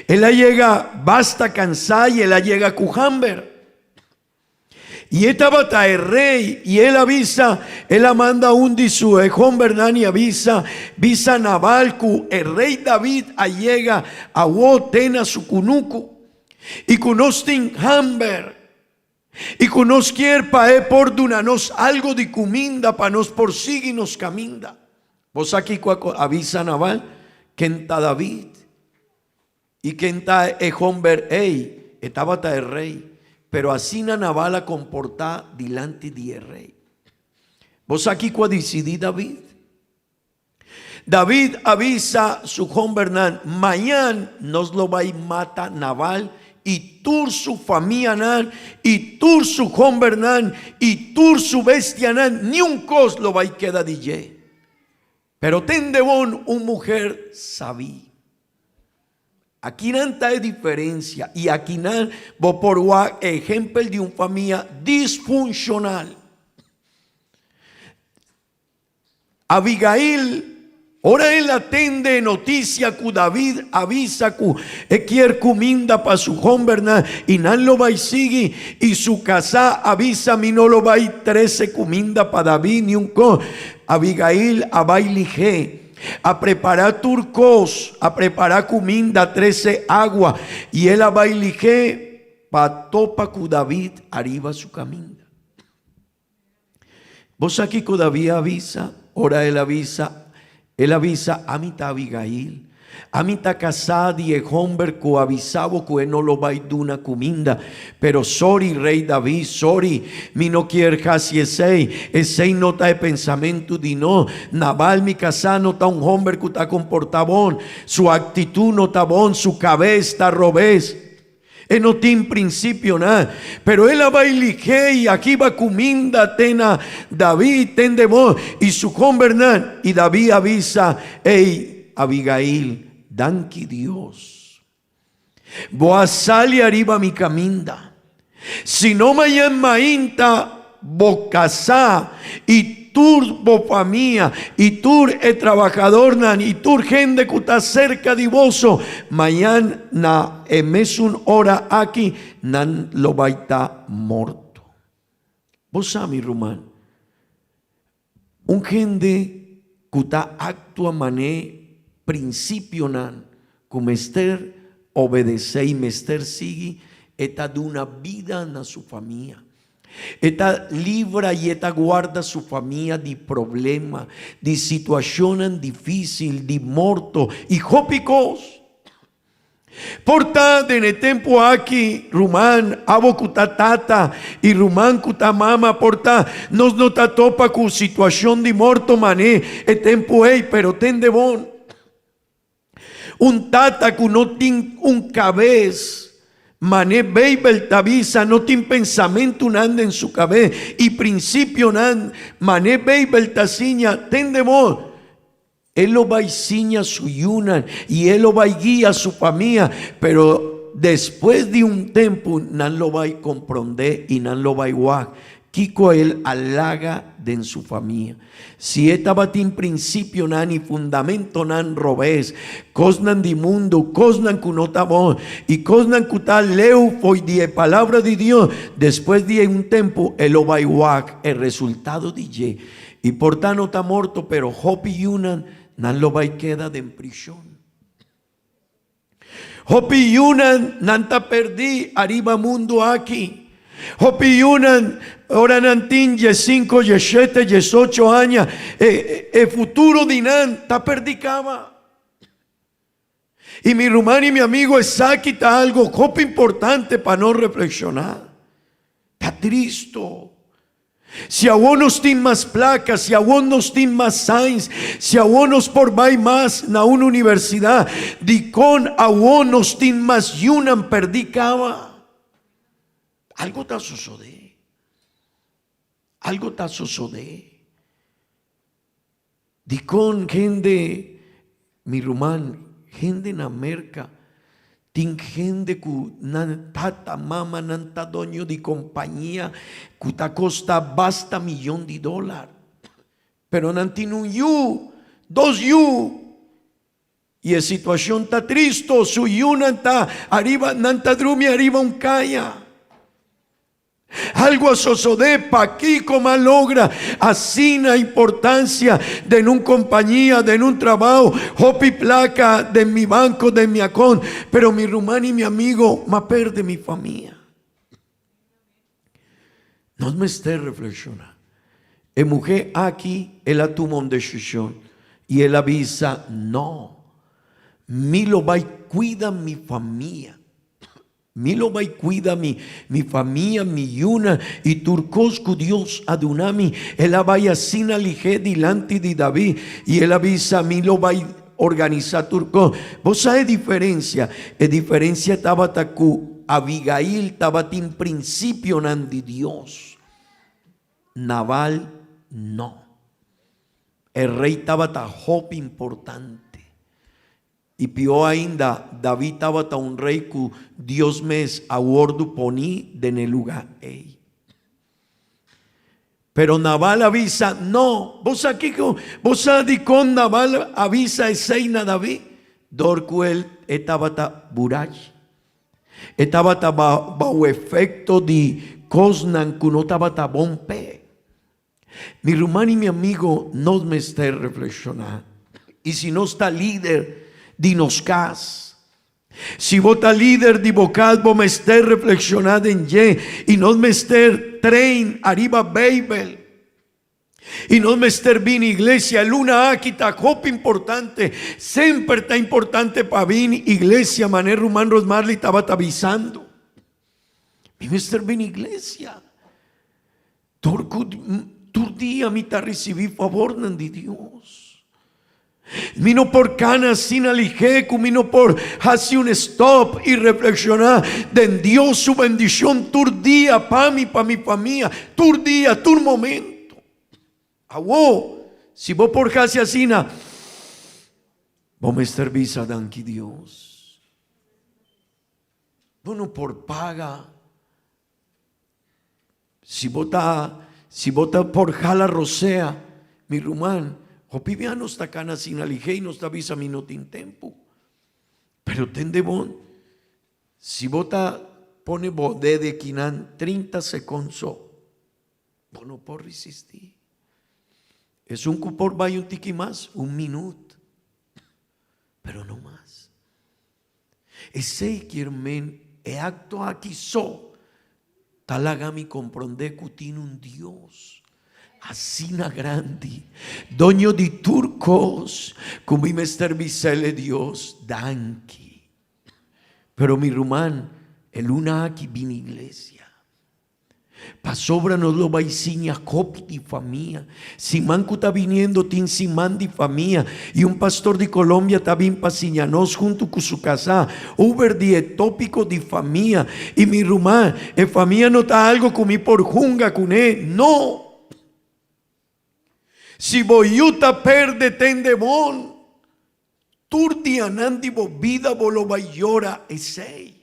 Speaker 3: Él llega basta cansada y él llega con hambre. Y estaba el rey y él avisa, él manda un de su hombre y avisa Nabal que el rey David llega a Wotena su cunuco y conocen hambre. Y que nos quiere para por dunanos algo de comida para nos por y nos caminda. Vos aquí avisa Nabal que está David y que está el hombre estaba el rey, pero así Nabal a comportar delante del rey. Vos aquí decidí David. David avisa su hombre, mañana nos lo va a matar Nabal. Y tú su familia nan, y tú su hombre nan, y tú su bestia nan, ni un cos lo va a quedar DJ. Pero tende bon una mujer sabí. Aquí no hay diferencia. Y aquí no voy por ejemplo de una familia disfuncional. Abigail. Ahora él atende noticia que David avisa que quiere comida para su hombre y no lo va y sigue y su casa avisa mi no lo va y 13 comida para David ni un co. Abigail a bailige a preparar turcos, a preparar comida 13 agua y él a bailige para topa que David arriba su camino. Vos aquí que David avisa, ahora él avisa a mí está Abigail, a mí está casada y el hombre que avisaba que no lo va a dar una comida, pero sorry rey David, sorry, mi no quiere casi ese no está de pensamiento de no, Nabal mi casa no está un hombre que está comportado, su actitud no está bon, su cabeza está robés. Él no tiene principio nada, pero él va y aquí va comida tena David tende bon y su hombre y David avisa Abigail danki Dios voy a salir arriba mi caminda si no me mainta bocasá y tur familia y tur el trabajador nan y tur gente que está cerca de vos mañana emes un hora aquí nan lo va a estar muerto. Vos sabés mi rumán un gente que está actúa mané principio nan como Esther obedece y Esther sigue está de una vida en su familia. Esta libra y esta guarda su familia de problema, de situación difícil, de morto y jópicos. Porta de tempo aqui, Rumán, abo tata y Rumán mama, porta, nos nota topa con situación de morto mané, e tempo ei, pero ten de bon. Un tata que no tiene un cabez, mané beibel tavisa, no tiene pensamiento nada en su cabeza, y principio nan, mané beibel taciña, ten de bon. Él lo va a enseñar su yunan y él lo va a guiar a su familia, pero después de un tiempo, no lo va a comprender y no lo va a igual. Kiko él halaga de en su familia. Si estaba en principio nan y fundamento nan robes, cosnan de mundo, cosnan que no tabón y cosnan que tal leu foi de palabra de Dios, después de un tiempo él lo va a igual el resultado de ye. Y por tanto está muerto, pero Hopi Yunan nan lo va a quedar en prisión. Hopi Yunan nan ta perdí arriba mundo aquí. Hopi Yunan ora nan tinge 5, 7, 18 años. El futuro de nan ta perdicaba. Y mi hermano y mi amigo Esaki está algo Hopi importante para no reflexionar. Está triste. Si a unos tienen más placas, si a unos tienen más signs, si a unos por vai más na una universidad, di con a unos tienen más yunan perdicaba. Algo está sucede. Algo está sucede. Di con gente, mi rumán, gente en América, tin gente que nan tata mama nan ta doño de compañía que ta costa basta $1,000,000, pero nan tin un yu, 2 yu, y la situación ta triste, su yu nan ta arriba, nan ta drumi arriba un kaya. Algo asociado pa aquí como logra así la importancia de una compañía, de un trabajo, hopi placa de mi banco, de mi acón, pero mi rumán y mi amigo me perde mi familia. No me esté reflexionando. La mujer aquí, ella toma una decisión y él avisa, no, mi lo va y cuida mi familia. Mi lo va y cuida mi familia, mi yuna, y turcosco Dios adunami, él va y asina lige delante de David, y él avisa, mi lo va y organizar turco. Vos sabés diferencia, diferencia estaba tacu, Abigail estaba en principio nan de Dios, Nabal no, el rey estaba ta Job importante. Y peor ainda, David estaba ta un rey que Dios mes aguardo poní de en el lugar. Ey. Pero Nabal avisa, no, vos aquí, vos sabés con Nabal avisa eseina David, dorco él estaba ta burach, estaba ta bajo efecto de cosnan que no estaba ta bompe. Mi hermano y mi amigo no me esté reflexionando. Y si no está líder, dinoscas. Si vota líder de vocal, vos me esté reflexionando en ye, y no me esté train arriba Babel, y no me esté bien iglesia, luna aquí está copa importante, siempre está importante para bien iglesia, mané Rumán Rosmarley estaba avisando. Mi me esté bien iglesia. Tu día me está recibir favor de Dios. Mino por canas sin alijeco, mino por hacer un stop y reflexionar de en Dios su bendición, tu día para mi familia, tu día, tu momento. Awo, si vos por hacer así, vos me servís a danqui Dios. Vos no por paga. Si vota por jala rosea, mi rumán. Opivia no está cana sin alige y no está visa mi no tin tempo. Pero ten de bon. Si vota pone bodé de quinan 30 segundos, vos no por resistir. Es un cupor vaya un tiki más, 1 minuto. Pero no más. Ese quiermen e acto aquí so. talagami comprende que tiene un Dios así na grande, doño de turcos, como mi mester visele Dios, danki. Pero mi rumán, el una aquí vini iglesia. Pa sobra nos lo vaiciña copi di famia. Simán que está viniendo tin simán di famia. Y un pastor de Colombia está bien pasiñanos junto con su casa. Uber di tópico di famia. Y mi rumán, famia no está algo con mi por junga con él. No. Si boyuta perde tendemón. Turdi anandi vida bolo bayora esei.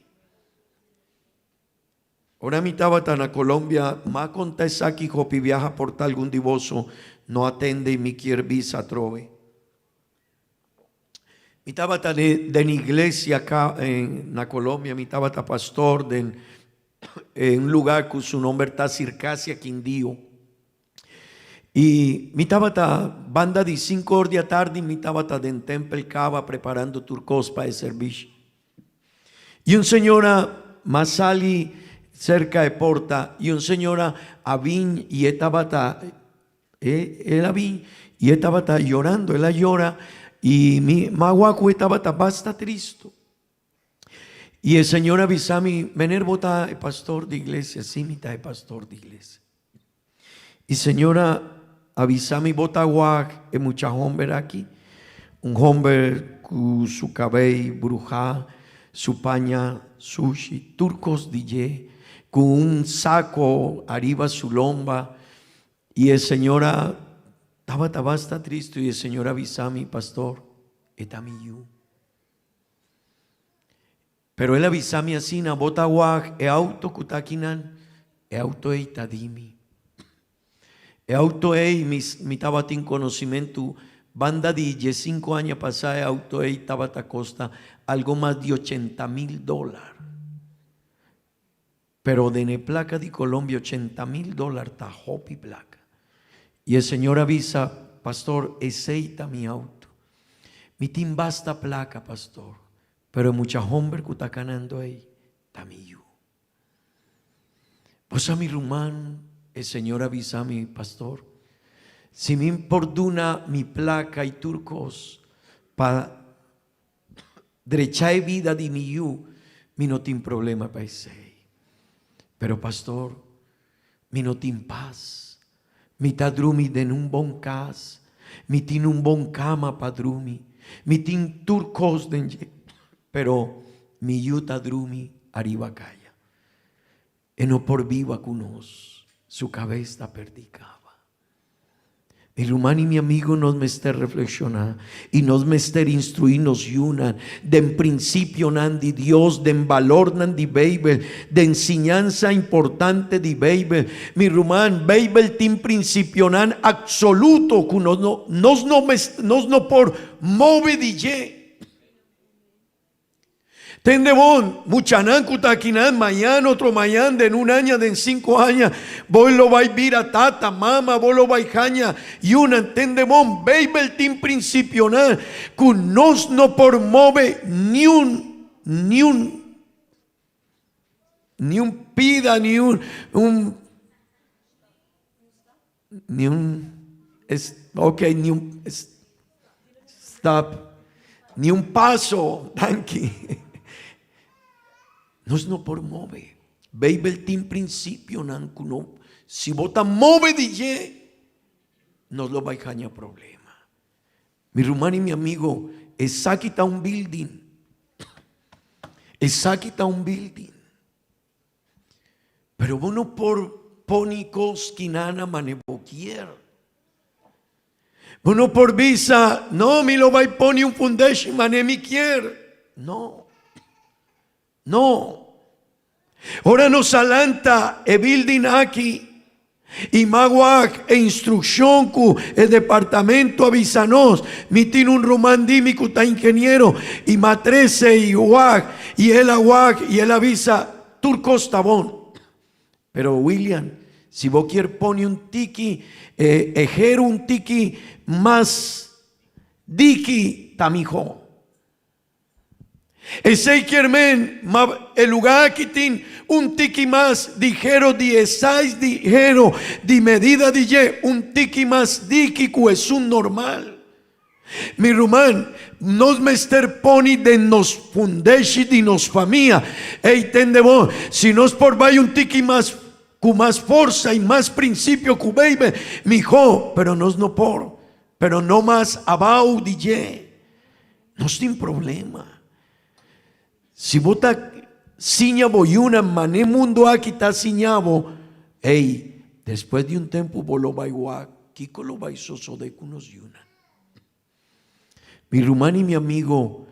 Speaker 3: Ahora mi tabata en Colombia, más contesta aquí hopi viaja por tal algún divoso, no atende y mi quiere visa trove. Mi tabata de la iglesia acá en la Colombia, mi tabata pastor en un lugar con su nombre está Circasia Quindío. Y mi tabata banda de 5 horas de tarde, mi tabata de en Temple Cava preparando turcos para el servicio. Y un señora Masali cerca de Porta, y un señora Avin y estaba él Avin y estaba llorando, él llora y mi maguacu estaba basta triste. Y el señor avisami, venir bota el pastor de iglesia, sí, mitad el pastor de iglesia. Y señora avisami bota guac, hay mucha hombre aquí, un hombre con su cabello bruja, su paña, sushi, turcos DJ, con un saco arriba su lomba, y el señor estaba hasta triste, y el señor avisami, pastor, está mi yu. Pero él avisami así, na bota guaj, auto kutakinan, auto eitadimi. Auto mi tabatin conocimiento, banda de 5 años pasada, auto tabata costa algo más de $80,000. Pero de la placa de Colombia, $80,000 está hopi placa. Y el señor avisa, pastor, aceita mi auto. Mi tim basta placa, pastor. Pero mucha hombre que está ganando ahí, está mi yo. Pues a mi rumán, el señor avisa a mi pastor, si me importuna mi placa y turcos, para derechar vida de mi yo, mi no tiene problema para ese. Pero pastor, mi no tiene paz. Mi tadrumi den un bon cas. Mi tiene un bon cama padrumi. Mi tiene turcos den. Pero mi yuta drumi arriba calla. E no por viva cunos. Su cabeza perdicaba. Mi hermano y mi amigo nos me esté reflexionar y nos me esté instruir nos yunan de en principio nandi Dios, de en valor nandi Bible, de enseñanza importante de Bible. Mi hermano, Bible tin principio nan absoluto que nos no por move DJ. Tendebón, muchanan kutakinan, mañana, otro mañana, en un año, en 5 años, voy lo va a ir a tata, mama, voy lo va a ir y una tendebón, baby, el team principional, que nos no promove ni un pida, ni un stop, ni un paso, tanqui. Nos no promove. Baby el team principio nanku no. Si vota move DJ, nos lo va a dejar problema. Mi hermano y mi amigo, esa está un building. Esa está un building. Pero bueno por ponicos quinana maneboquier. Bueno por visa, no me lo va a poner un foundation manemi quier. No. No. Ahora nos alanta el building aquí. Y maguac e instrucción cu el departamento avisanos. Mi tiene un romandímico está ingeniero. Y matrece y guac. Y el aguac y el avisa turcos tabón. Pero William, si vos quieres poner un tiki, ejero un tiki más diki tamijo. Ese Kermen, el lugar que tiene un tiki más, dijeron 16, dijeron, de medida de un tiki más, diki es un normal. Mi rumán, nos mester poni de nos fundeshi de nos familia. Ey, tendemos, si nos por vaya un tiki más, con más fuerza y más principio, que baby, mi hijo, pero nos no por, pero no más abajo de no sin problema. Si vota siña boyuna, mané mundo aquí está siñabo, ey, después de un tiempo volo baigua, kiko lo baisoso de kunos yuna. Mi rumán y mi amigo,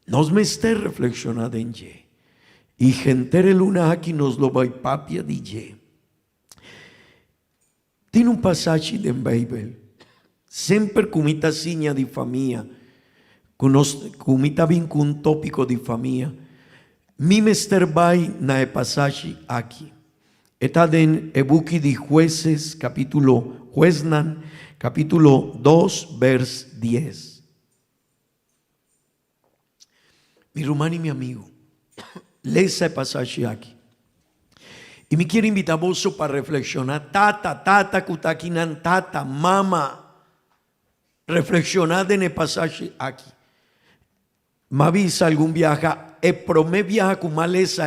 Speaker 3: nos me esté reflexionando en ye, y gentere luna aquí nos lo vai papia de ye. Tiene un pasaje de Bible, siempre comita siña de familia, comita bien con un tópico de familia. Mi mester vai na e pasaje aquí. Está en Ebuki de Jueces, Jueznan, capítulo 2, vers 10. Mi rumán y mi amigo, lee ese pasaje aquí. Y me quiero invitar a vos para reflexionar. Tata, kutakinan, tata, mama. Reflexionar en el pasaje aquí. Mavisa algún viaja. Promé viaja con maleza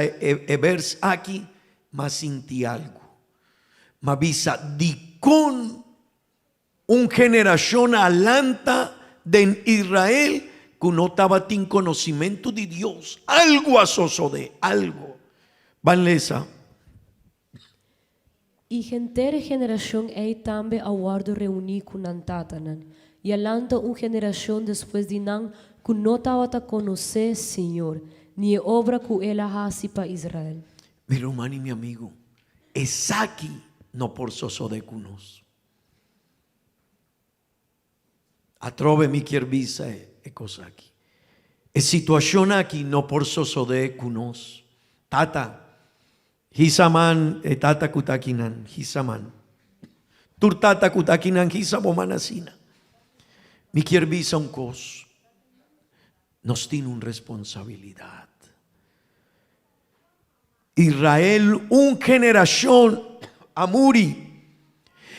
Speaker 3: vers aquí, mas sinti algo. Mavisa di con un generación alanta de Israel que no estaba sin conocimiento de Dios. Algo asoso de algo. Vanlesa.
Speaker 2: Y gentere generación ei tambe aguardo reunir con antatanan. Y alanta un generación después de nan que no estaba a conocer Señor. Ni obra que él hace para Israel.
Speaker 3: Mi hermano y mi amigo, es aquí no por soso de cunos. Atrove mi quierbisa e cosa aquí. Es situación aquí no por soso de cunos. Tata, hisaman e tata kutakinan, hisaman. Tur tata kutakinan hisabomanasina. Mi quierbisa un cos. Nos tiene una responsabilidad. Israel, una generación a muri,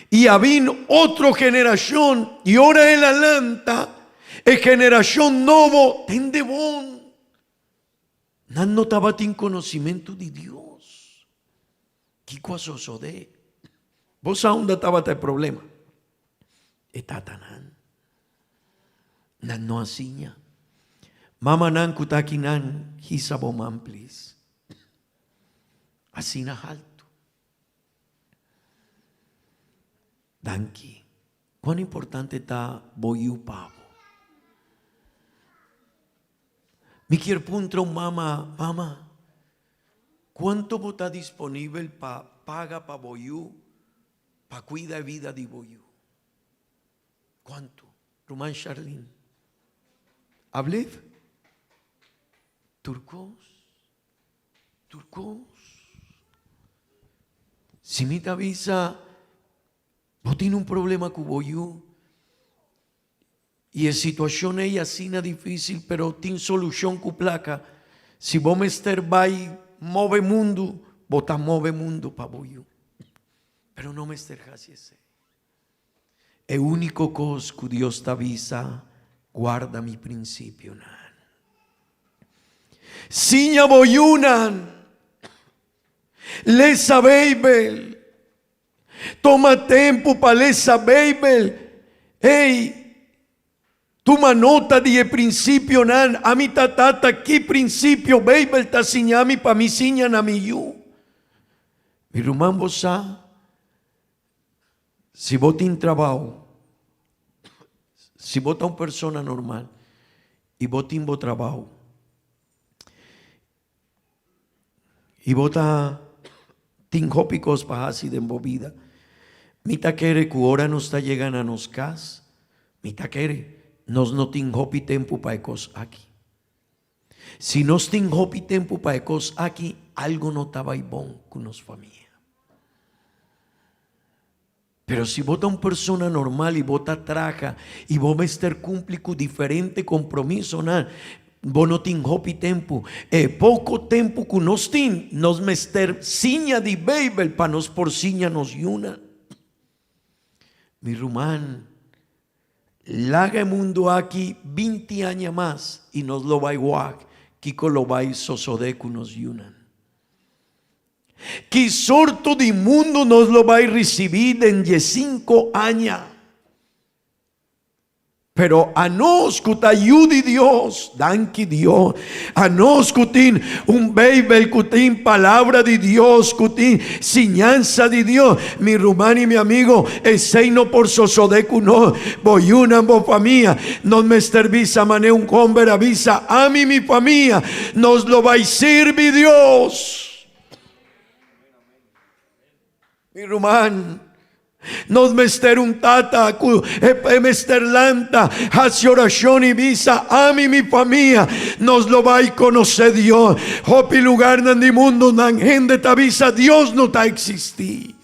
Speaker 3: y había otra generación, y ahora el alanta, es generación nuevo, tende bon. No estaba sin conocimiento de Dios. ¿Qué cosa de? Vos aún estaba el problema. Está tan. No asiña. Mama nan kutakinan hisabomam please. Así na alto. Danki. ¿Cuán importante está boyu pavo? Mi quiero punto mama. ¿Cuánto está disponible para paga para boyu? Para cuidar vida de boyu. ¿Cuánto? Román Charlene. ¿Hablev? Turcos. Si me te avisa, vos tienes un problema con boyu y la situación es así difícil, pero tiene solución con placa. Si vos me estar vai move mundo, vos te move mundo para boyu. Pero no me estar así ese. El único cosa que Dios te avisa, guarda mi principio. Siña boyunan. Lesa Bible. Toma tiempo para lesa Bible. Hey, toma nota de principio nan. A mi tatata, ¿qué principio Bible ta siñami pa mi siña na mi yu? Mi rumán bosa. Si vos tin trabajo, si vos una persona normal y vos timbo trabajo y vos tin hópicos para así de movida, mita quiere que ahora nos está llegando a nos cas, mita quiere nos no tin hopi tempo para ecos aquí. Si nos tin hopi tempo para ecos aquí, algo no estaba ahí bon con nos familia. Pero si vota una persona normal y vota traja y vos me estar cumple con diferente compromiso, Vos no tin hopi tempo, poco tempo que nos tin, nos mester siña di Bible pa nos por siña nos yuna. Mi rumán, laga mundo aquí 20 años más y nos lo va igual, kiko lo va sosodeku nos yunan. Que sorto de mundo nos lo va a recibir en 5 años. Pero a nos que te ayude Dios, danke Dios. A nos que tiene un Bible, que tiene palabra de Dios, que tiene enseñanza de Dios. Mi rumano y mi amigo, no por sosodeku no. Voy una familia, nos me servisa mané un conver avisa a mí mi familia, nos lo va a servir Dios. Mi rumano. Nos mester un tata, mester lanta, hace oración y visa a mí mi familia, nos lo va a conocer Dios. Hopi lugar en el mundo, nan gente te avisa, Dios no te existí.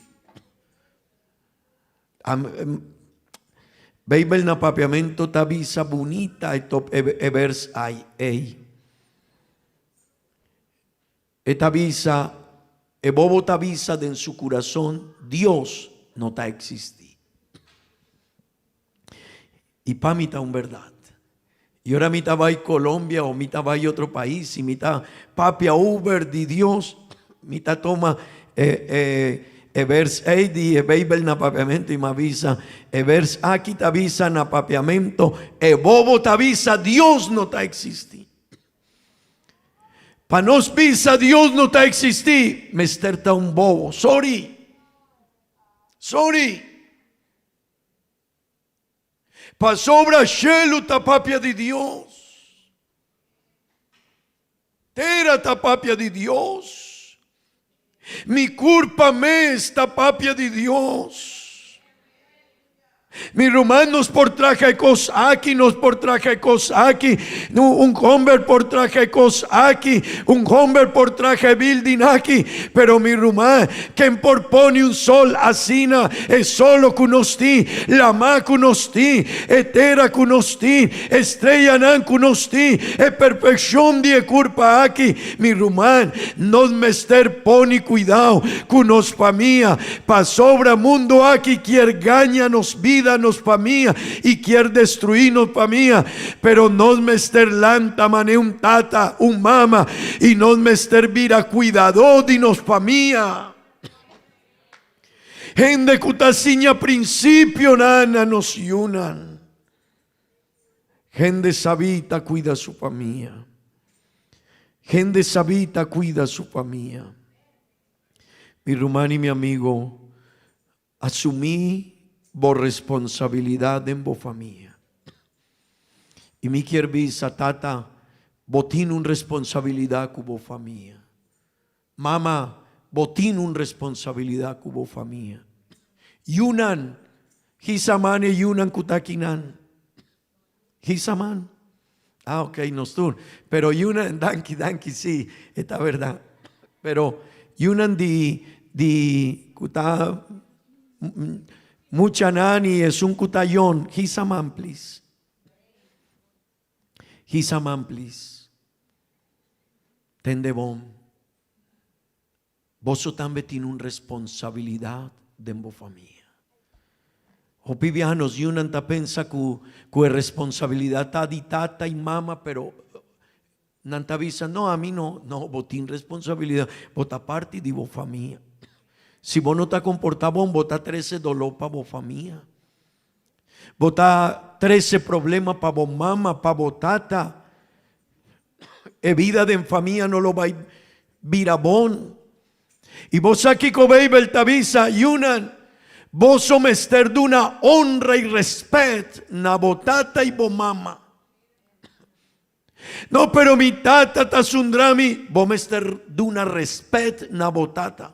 Speaker 3: Bible na papiamento te avisa bonita e vers ay ei. Et avisa, e bobo te avisa de en su corazón, Dios no te existí. Y para mí está un verdad. Y ahora mi estaba en Colombia o mi estaba en otro país y mi está papia Uber de Dios, mi está toma vers 8 di Bible na papiamento y me avisa vers aquí te avisa na papiamento bobo te avisa Dios no te existí. Para nos pisa Dios no te existí, me esterta un bobo, sorry. Pa sobra shelu tapapia de Dios. Tera tapapia de Dios. Mi culpa me está tapapia de Dios. Mi romanos por traje cos aquí, nos por traje cos aquí, un conver por traje cos aquí, un conver por traje building aquí, pero mi román, quien por pone un sol asina, es solo cunosti, la ma cunosti, etera cunosti, estrella nan cunosti, es perfección de culpa aquí, mi román, nos mester pone cuidado, cunos familia, pa sobra mundo aquí, quiere gaña nos vida, nos familia y quiere destruirnos familia, pero nos mester lanta mané un tata, un mama y nos mester vira cuidado de nos familia. Gente cutasiña principio nana nos yunan. Gente sabita cuida su familia. Gente sabita cuida su familia. Mi rumano y mi amigo, asumí por responsabilidad en vos familia. Y mi quiero visa tata, vos tiene una responsabilidad con vos familia. Mamá, vos tiene una responsabilidad con vos familia. Yunan, hisamane yunan kutakinan. Hisaman. Ok, no estoy. Pero yunan, danki, sí, esta verdad. Pero yunan di kuta mucha nani es un cutayón. Hisaman, please. Hisaman, please. Tendebón. Vos también tiene una responsabilidad de vos familia. O pivianos yunan ta pensa que responsabilidad ta di tata y mama, pero nanta visa no, a mí no, vos tiene responsabilidad, vos ta parte de vos familia. Si vos no te comportás, vos ta 13 dolor para vos familia. Vos ta 13 problemas para vos mama, para vos tata. E vida de familia no lo va a virabón. Y vos aquí con Bible te avisa, yunan, vos somester de una honra y respeto, na vos tata y vos mama. No, pero mi tata ta sundrami, vos mester de una respeto, na vos tata.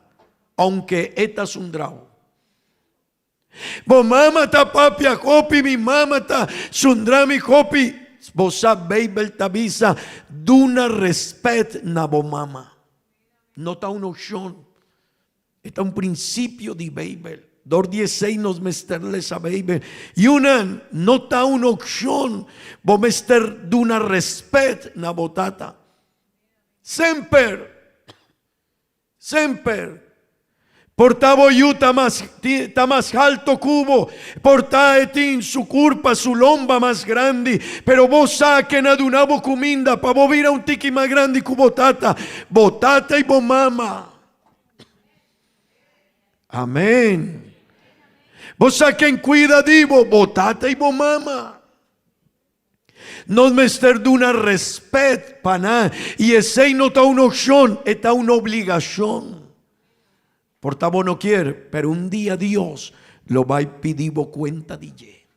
Speaker 3: Aunque esta es un drao. Vos mama ta papia copi, mi mama ta sundrami copi. Vos sabéis ta visa duna respeto na vos mama. No está una opción. Está un principio de Bible. Dor 16 nos mesterle saber. Yunan no ta un opción. Bo mester duna respet na botata. Semper. Portavo yu ta más alto cubo. Portaetin su curpa, su lomba más grande. Pero vos saquen a dunabo cuminda. Pa vos vira un tiki más grande cubotata. Botata y bomama. Amén. Vos saquen cuidadivo. Botata y bomama. Nos mester duna respet paná. Y ese no está una opción. Está una obligación. Portavo no quiere, pero un día Dios lo va a pedir cuenta de ye.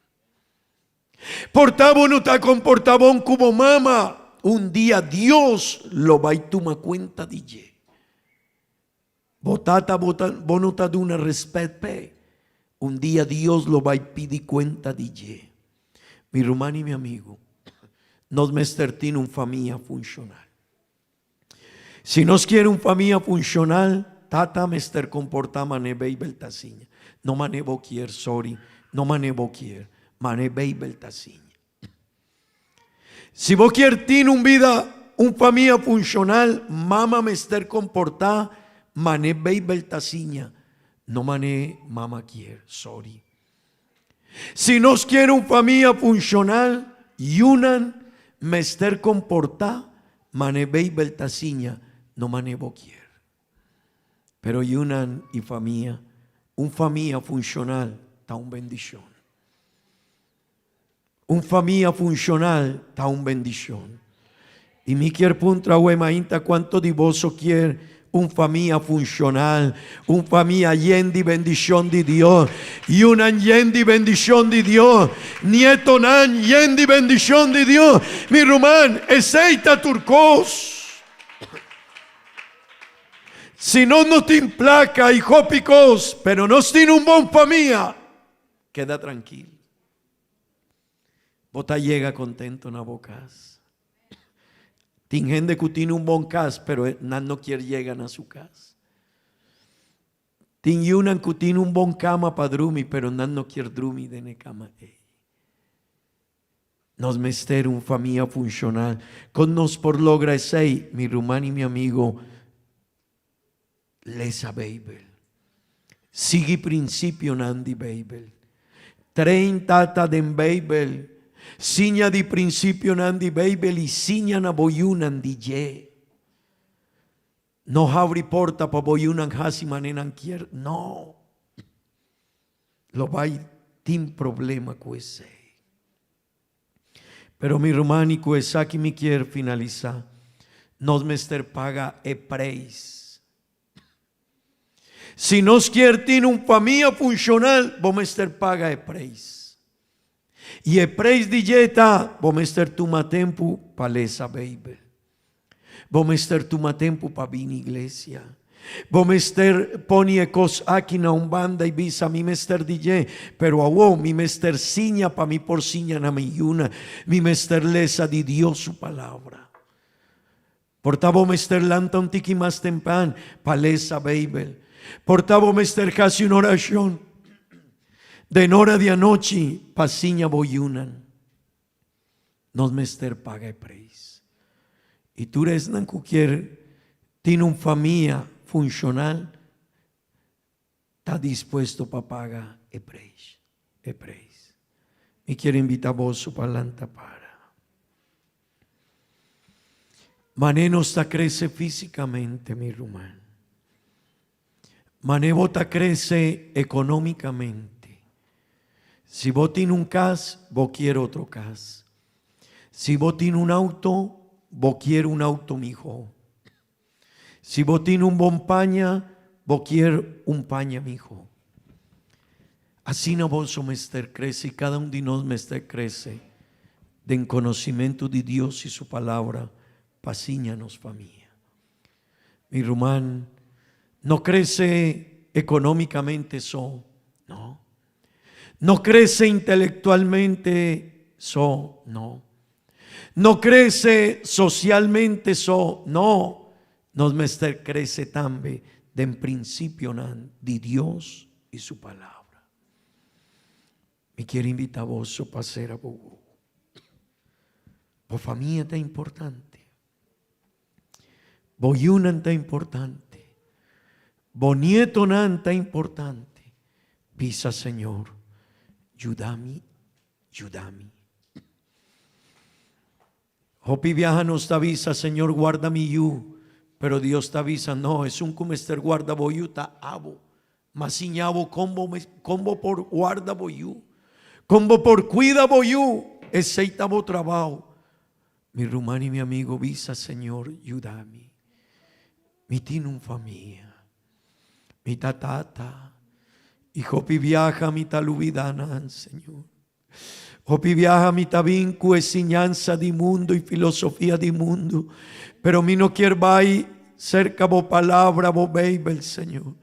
Speaker 3: Portavo no está comportavo un cubo mama. Un día Dios lo va a tomar cuenta de ye. Botata, vos no está de una respeto. Un día Dios lo va a pedir cuenta de ye. Mi hermano y mi amigo, nos mester tiene una familia funcional. Si nos quiere una familia funcional, tata mester comporta mane beibel tasiña. No mane boquier, sorry. No mane boquier. Mane beibel tasiña. Si vos quieres tener un vida, un familia funcional, mama mester comporta mane beibel tasiña. No mane mama quier, sorry. Si nos quiere un familia funcional, yunan mester comporta mane beibel tasiña. No mane boquier. Pero yunan y familia, un familia funcional está una bendición. Un familia funcional está una bendición. Y mi quier puntra huemainta cuánto divoso quiere un familia funcional, un familia yendi bendición de Dios, y una yendi bendición de Dios, nieto nan yendi bendición de Dios. Mi rumán, eseita turcos. Si no te implaca, hijo picos, pero no tiene un buen familia, queda tranquilo. Bota llega contento na bocas. Tiene gente que tiene un buen cas, pero no quiere llegar a su casa. Tiene una que tiene un buen cama para dormir, pero no quiere dormir de la cama. Nos mester un familia funcional. Con nos por logra ese, mi hermano y mi amigo, lesa Bible. Sigue principio nandi Bible. 30 den Bible. Signa di principio nandi Bible y signa na boyunan di ye. No abri porta pa boyunan hasi manenan kier. No. Lo vai tin problema con ese. Pero mi hermano y esa que me quiere finalizar. Nos mester paga e preis. Si nos quiere tener una familia funcional, vos mester paga e preis. Y e preis di jeta, vos mester toma tempo para lesa Bible. Vos mester toma tempo para vir iglesia. Vos mester poni e cos aquí na umbanda y visa mi mester DJ, pero a vos mi mester signa pa mi por signa na mi yuna, mi mester lesa di Dios su palabra. Portavo mester lanta un tiki más tempan pa lesa Bible. Portavo mester casi una oración de hora de anoche pasiña boyunan. Nos mester paga e preis. Y tú eres nan cualquier tiene una familia funcional, está dispuesto para pagar e preis. E preis. Y quiero invitar a vos su palanta para. Mané no está crece físicamente, mi hermano. Mané vota crece económicamente. Si vos tienes un cas, vos quieres otro cas. Si vos tienes un auto, vos quieres un auto mijo. Si vos tienes un buen paña, vos quieres un paña mijo. Así no vos mester crece y cada uno de nosotros mester crece en conocimiento de Dios y su palabra, pasiñanos familia. Mi hermano, no crece económicamente no. No crece intelectualmente no. No crece socialmente no. Nos mester crece también de en principio de Dios y y su palabra. Me quiero invitar a vos para hacer a vos. Por familia está importante. Boyuna está importante. Bonieto está importante. Pisa, Señor. Ayúdame, ayúdame. Hopi viaja nos te avisa, Señor, guarda mi yu. Pero Dios te avisa, no, es un comester guarda boyu ta abo. Masiñabo combo por guarda boyu. Combo por cuida boyu. Eceitabo trabajo. Mi rumano y mi amigo visa, Señor, ayúdame. Mi tiene un familia. Mi tatata. Y hopi viaja mi talubidanan, Señor. Hopi viaja mi tabinku enseñanza de mundo y filosofía de mundo. Pero mi no quiero vai cerca bo palabra bo Bible, Señor.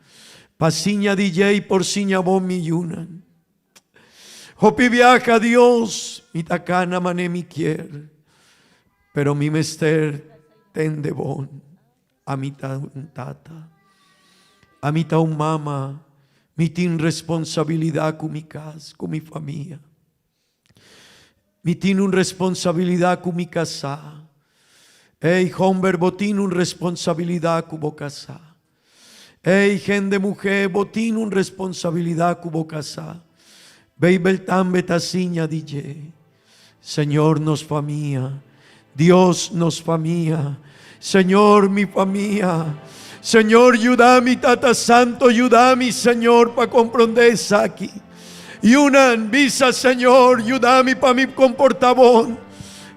Speaker 3: Pasiña DJ por siña bo mi yunan. Hopi viaja Dios, mi tacana mané mi quier. Pero mi mester tende bon. A mi tata. A mi ta un mama. Mi tin responsabilidad con mi casa, con mi familia. Mi tin un responsabilidad con mi casa. Ey, hombre, botín un responsabilidad con mi casa. Ey, gente mujer, botín un responsabilidad con mi casa. Beibel tan betasiña DJ. Señor nos familia. Dios nos familia. Señor mi familia. Señor, ayúdame, Tata Santo, ayúdame, Señor, para comprender eso aquí. Y una visa, Señor, ayúdame para mi comportabón.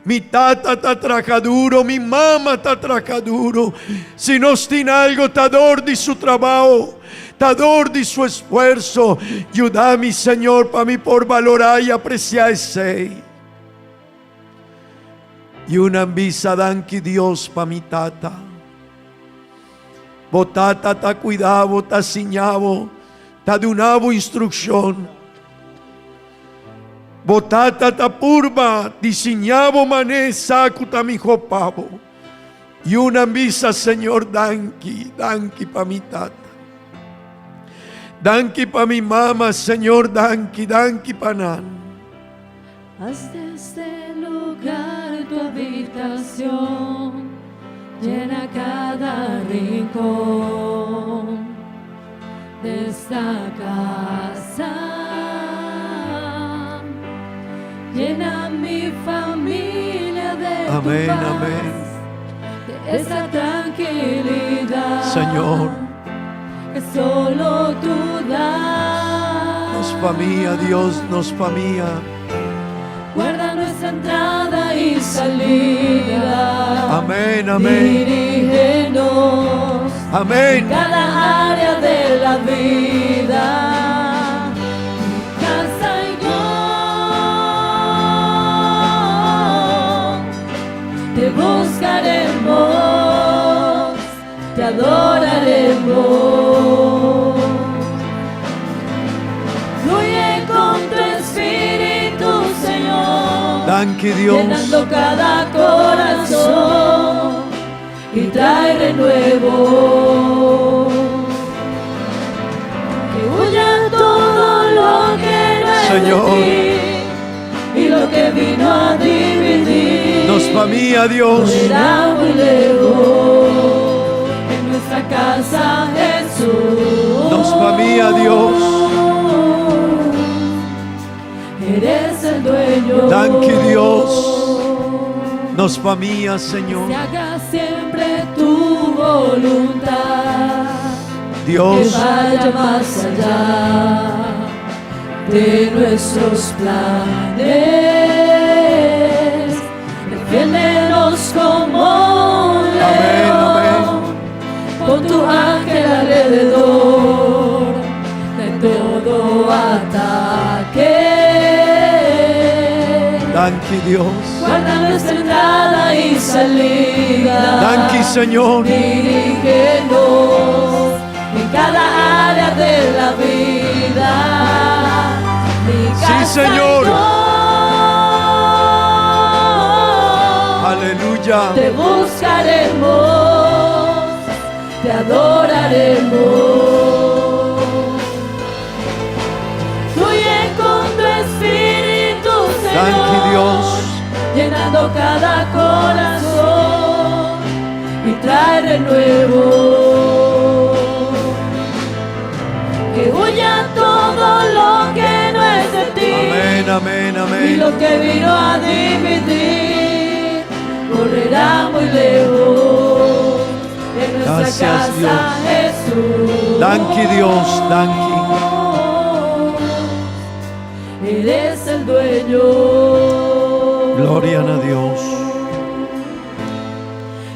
Speaker 3: Mi tata está trabajaduro, mi mamá está trabajaduro. Si nos tiene algo, tador de su trabajo, tador de su esfuerzo. Ayúdame, Señor, para mí por valorar y apreciar ese. Y una visa, danki Dios, para mi tata. Botata ta cuidado, ta siñavo, ta de una instrucción. Botata ta purba, diseñavo mané saco ta mi jopavo. Y una misa, Señor, danki pa mi tata. Danki pa mi mamá, Señor, danki pa nan.
Speaker 1: Haz de este lugar tu habitación. Llena cada rincón de esta casa. Llena mi familia de
Speaker 3: Amén,
Speaker 1: tu paz,
Speaker 3: amén.
Speaker 1: de esta tranquilidad,
Speaker 3: Señor,
Speaker 1: que solo tú das.
Speaker 3: nos familia, Dios nos familia.
Speaker 1: Guarda nuestra entrada y salida.
Speaker 3: Amén, amén.
Speaker 1: Dirígenos
Speaker 3: Amén.
Speaker 1: en cada área de la vida. Mi casa y yo te buscaremos, te adoraremos. Fluye con tu espíritu, Señor,
Speaker 3: Danke Dios.
Speaker 1: llenando cada corazón y trae renuevo. Que huya todo lo que no es
Speaker 3: Señor.
Speaker 1: de ti y lo que vino a dividir.
Speaker 3: Nos familia, Dios.
Speaker 1: Será muy lejos en nuestra casa, Jesús.
Speaker 3: Nos familia, Dios.
Speaker 1: Eres el dueño.
Speaker 3: Danke Dios. Nos familia, Señor.
Speaker 1: Se haga siempre tu voluntad.
Speaker 3: Dios.
Speaker 1: Que vaya más allá de nuestros planes. Defiéndenos como un
Speaker 3: Amén,
Speaker 1: león. Pon tu ángel alrededor de todo ataque.
Speaker 3: Danke Dios.
Speaker 1: Guarda nuestra entrada y salida.
Speaker 3: Danke Señor.
Speaker 1: Dirígenos en cada área de la vida. Mi casa
Speaker 3: Señor.
Speaker 1: y yo
Speaker 3: Aleluya.
Speaker 1: te buscaremos, te adoraremos.
Speaker 3: Dios.
Speaker 1: Llenando cada corazón y trae renuevo. Que huya todo lo que no es de ti.
Speaker 3: Amén, amén,
Speaker 1: Y
Speaker 3: amén.
Speaker 1: lo que vino a dividir correrá muy lejos. En nuestra
Speaker 3: Gracias,
Speaker 1: casa, Jesús.
Speaker 3: Danke Dios, danke.
Speaker 1: Eres el dueño.
Speaker 3: Gloria a Dios.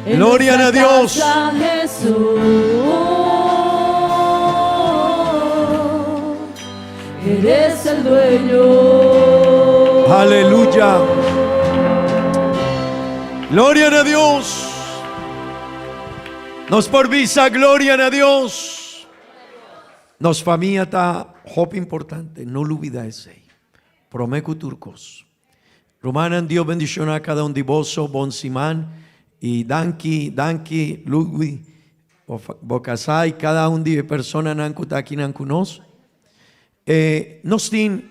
Speaker 1: En
Speaker 3: Gloria a
Speaker 1: nuestra
Speaker 3: Dios.
Speaker 1: casa, Jesús. Eres el dueño.
Speaker 3: Aleluya. Gloria a Dios. Nos porvisa, gloria a Dios. Nos família tá roupa importante, não olvida esse. Promeco turcos. Romanan, Dios bendición a cada un de vosotros, bon simán, y danki, Ludwig, Bocasai, cada un de persona nanku taki nanku nos. Nos tin,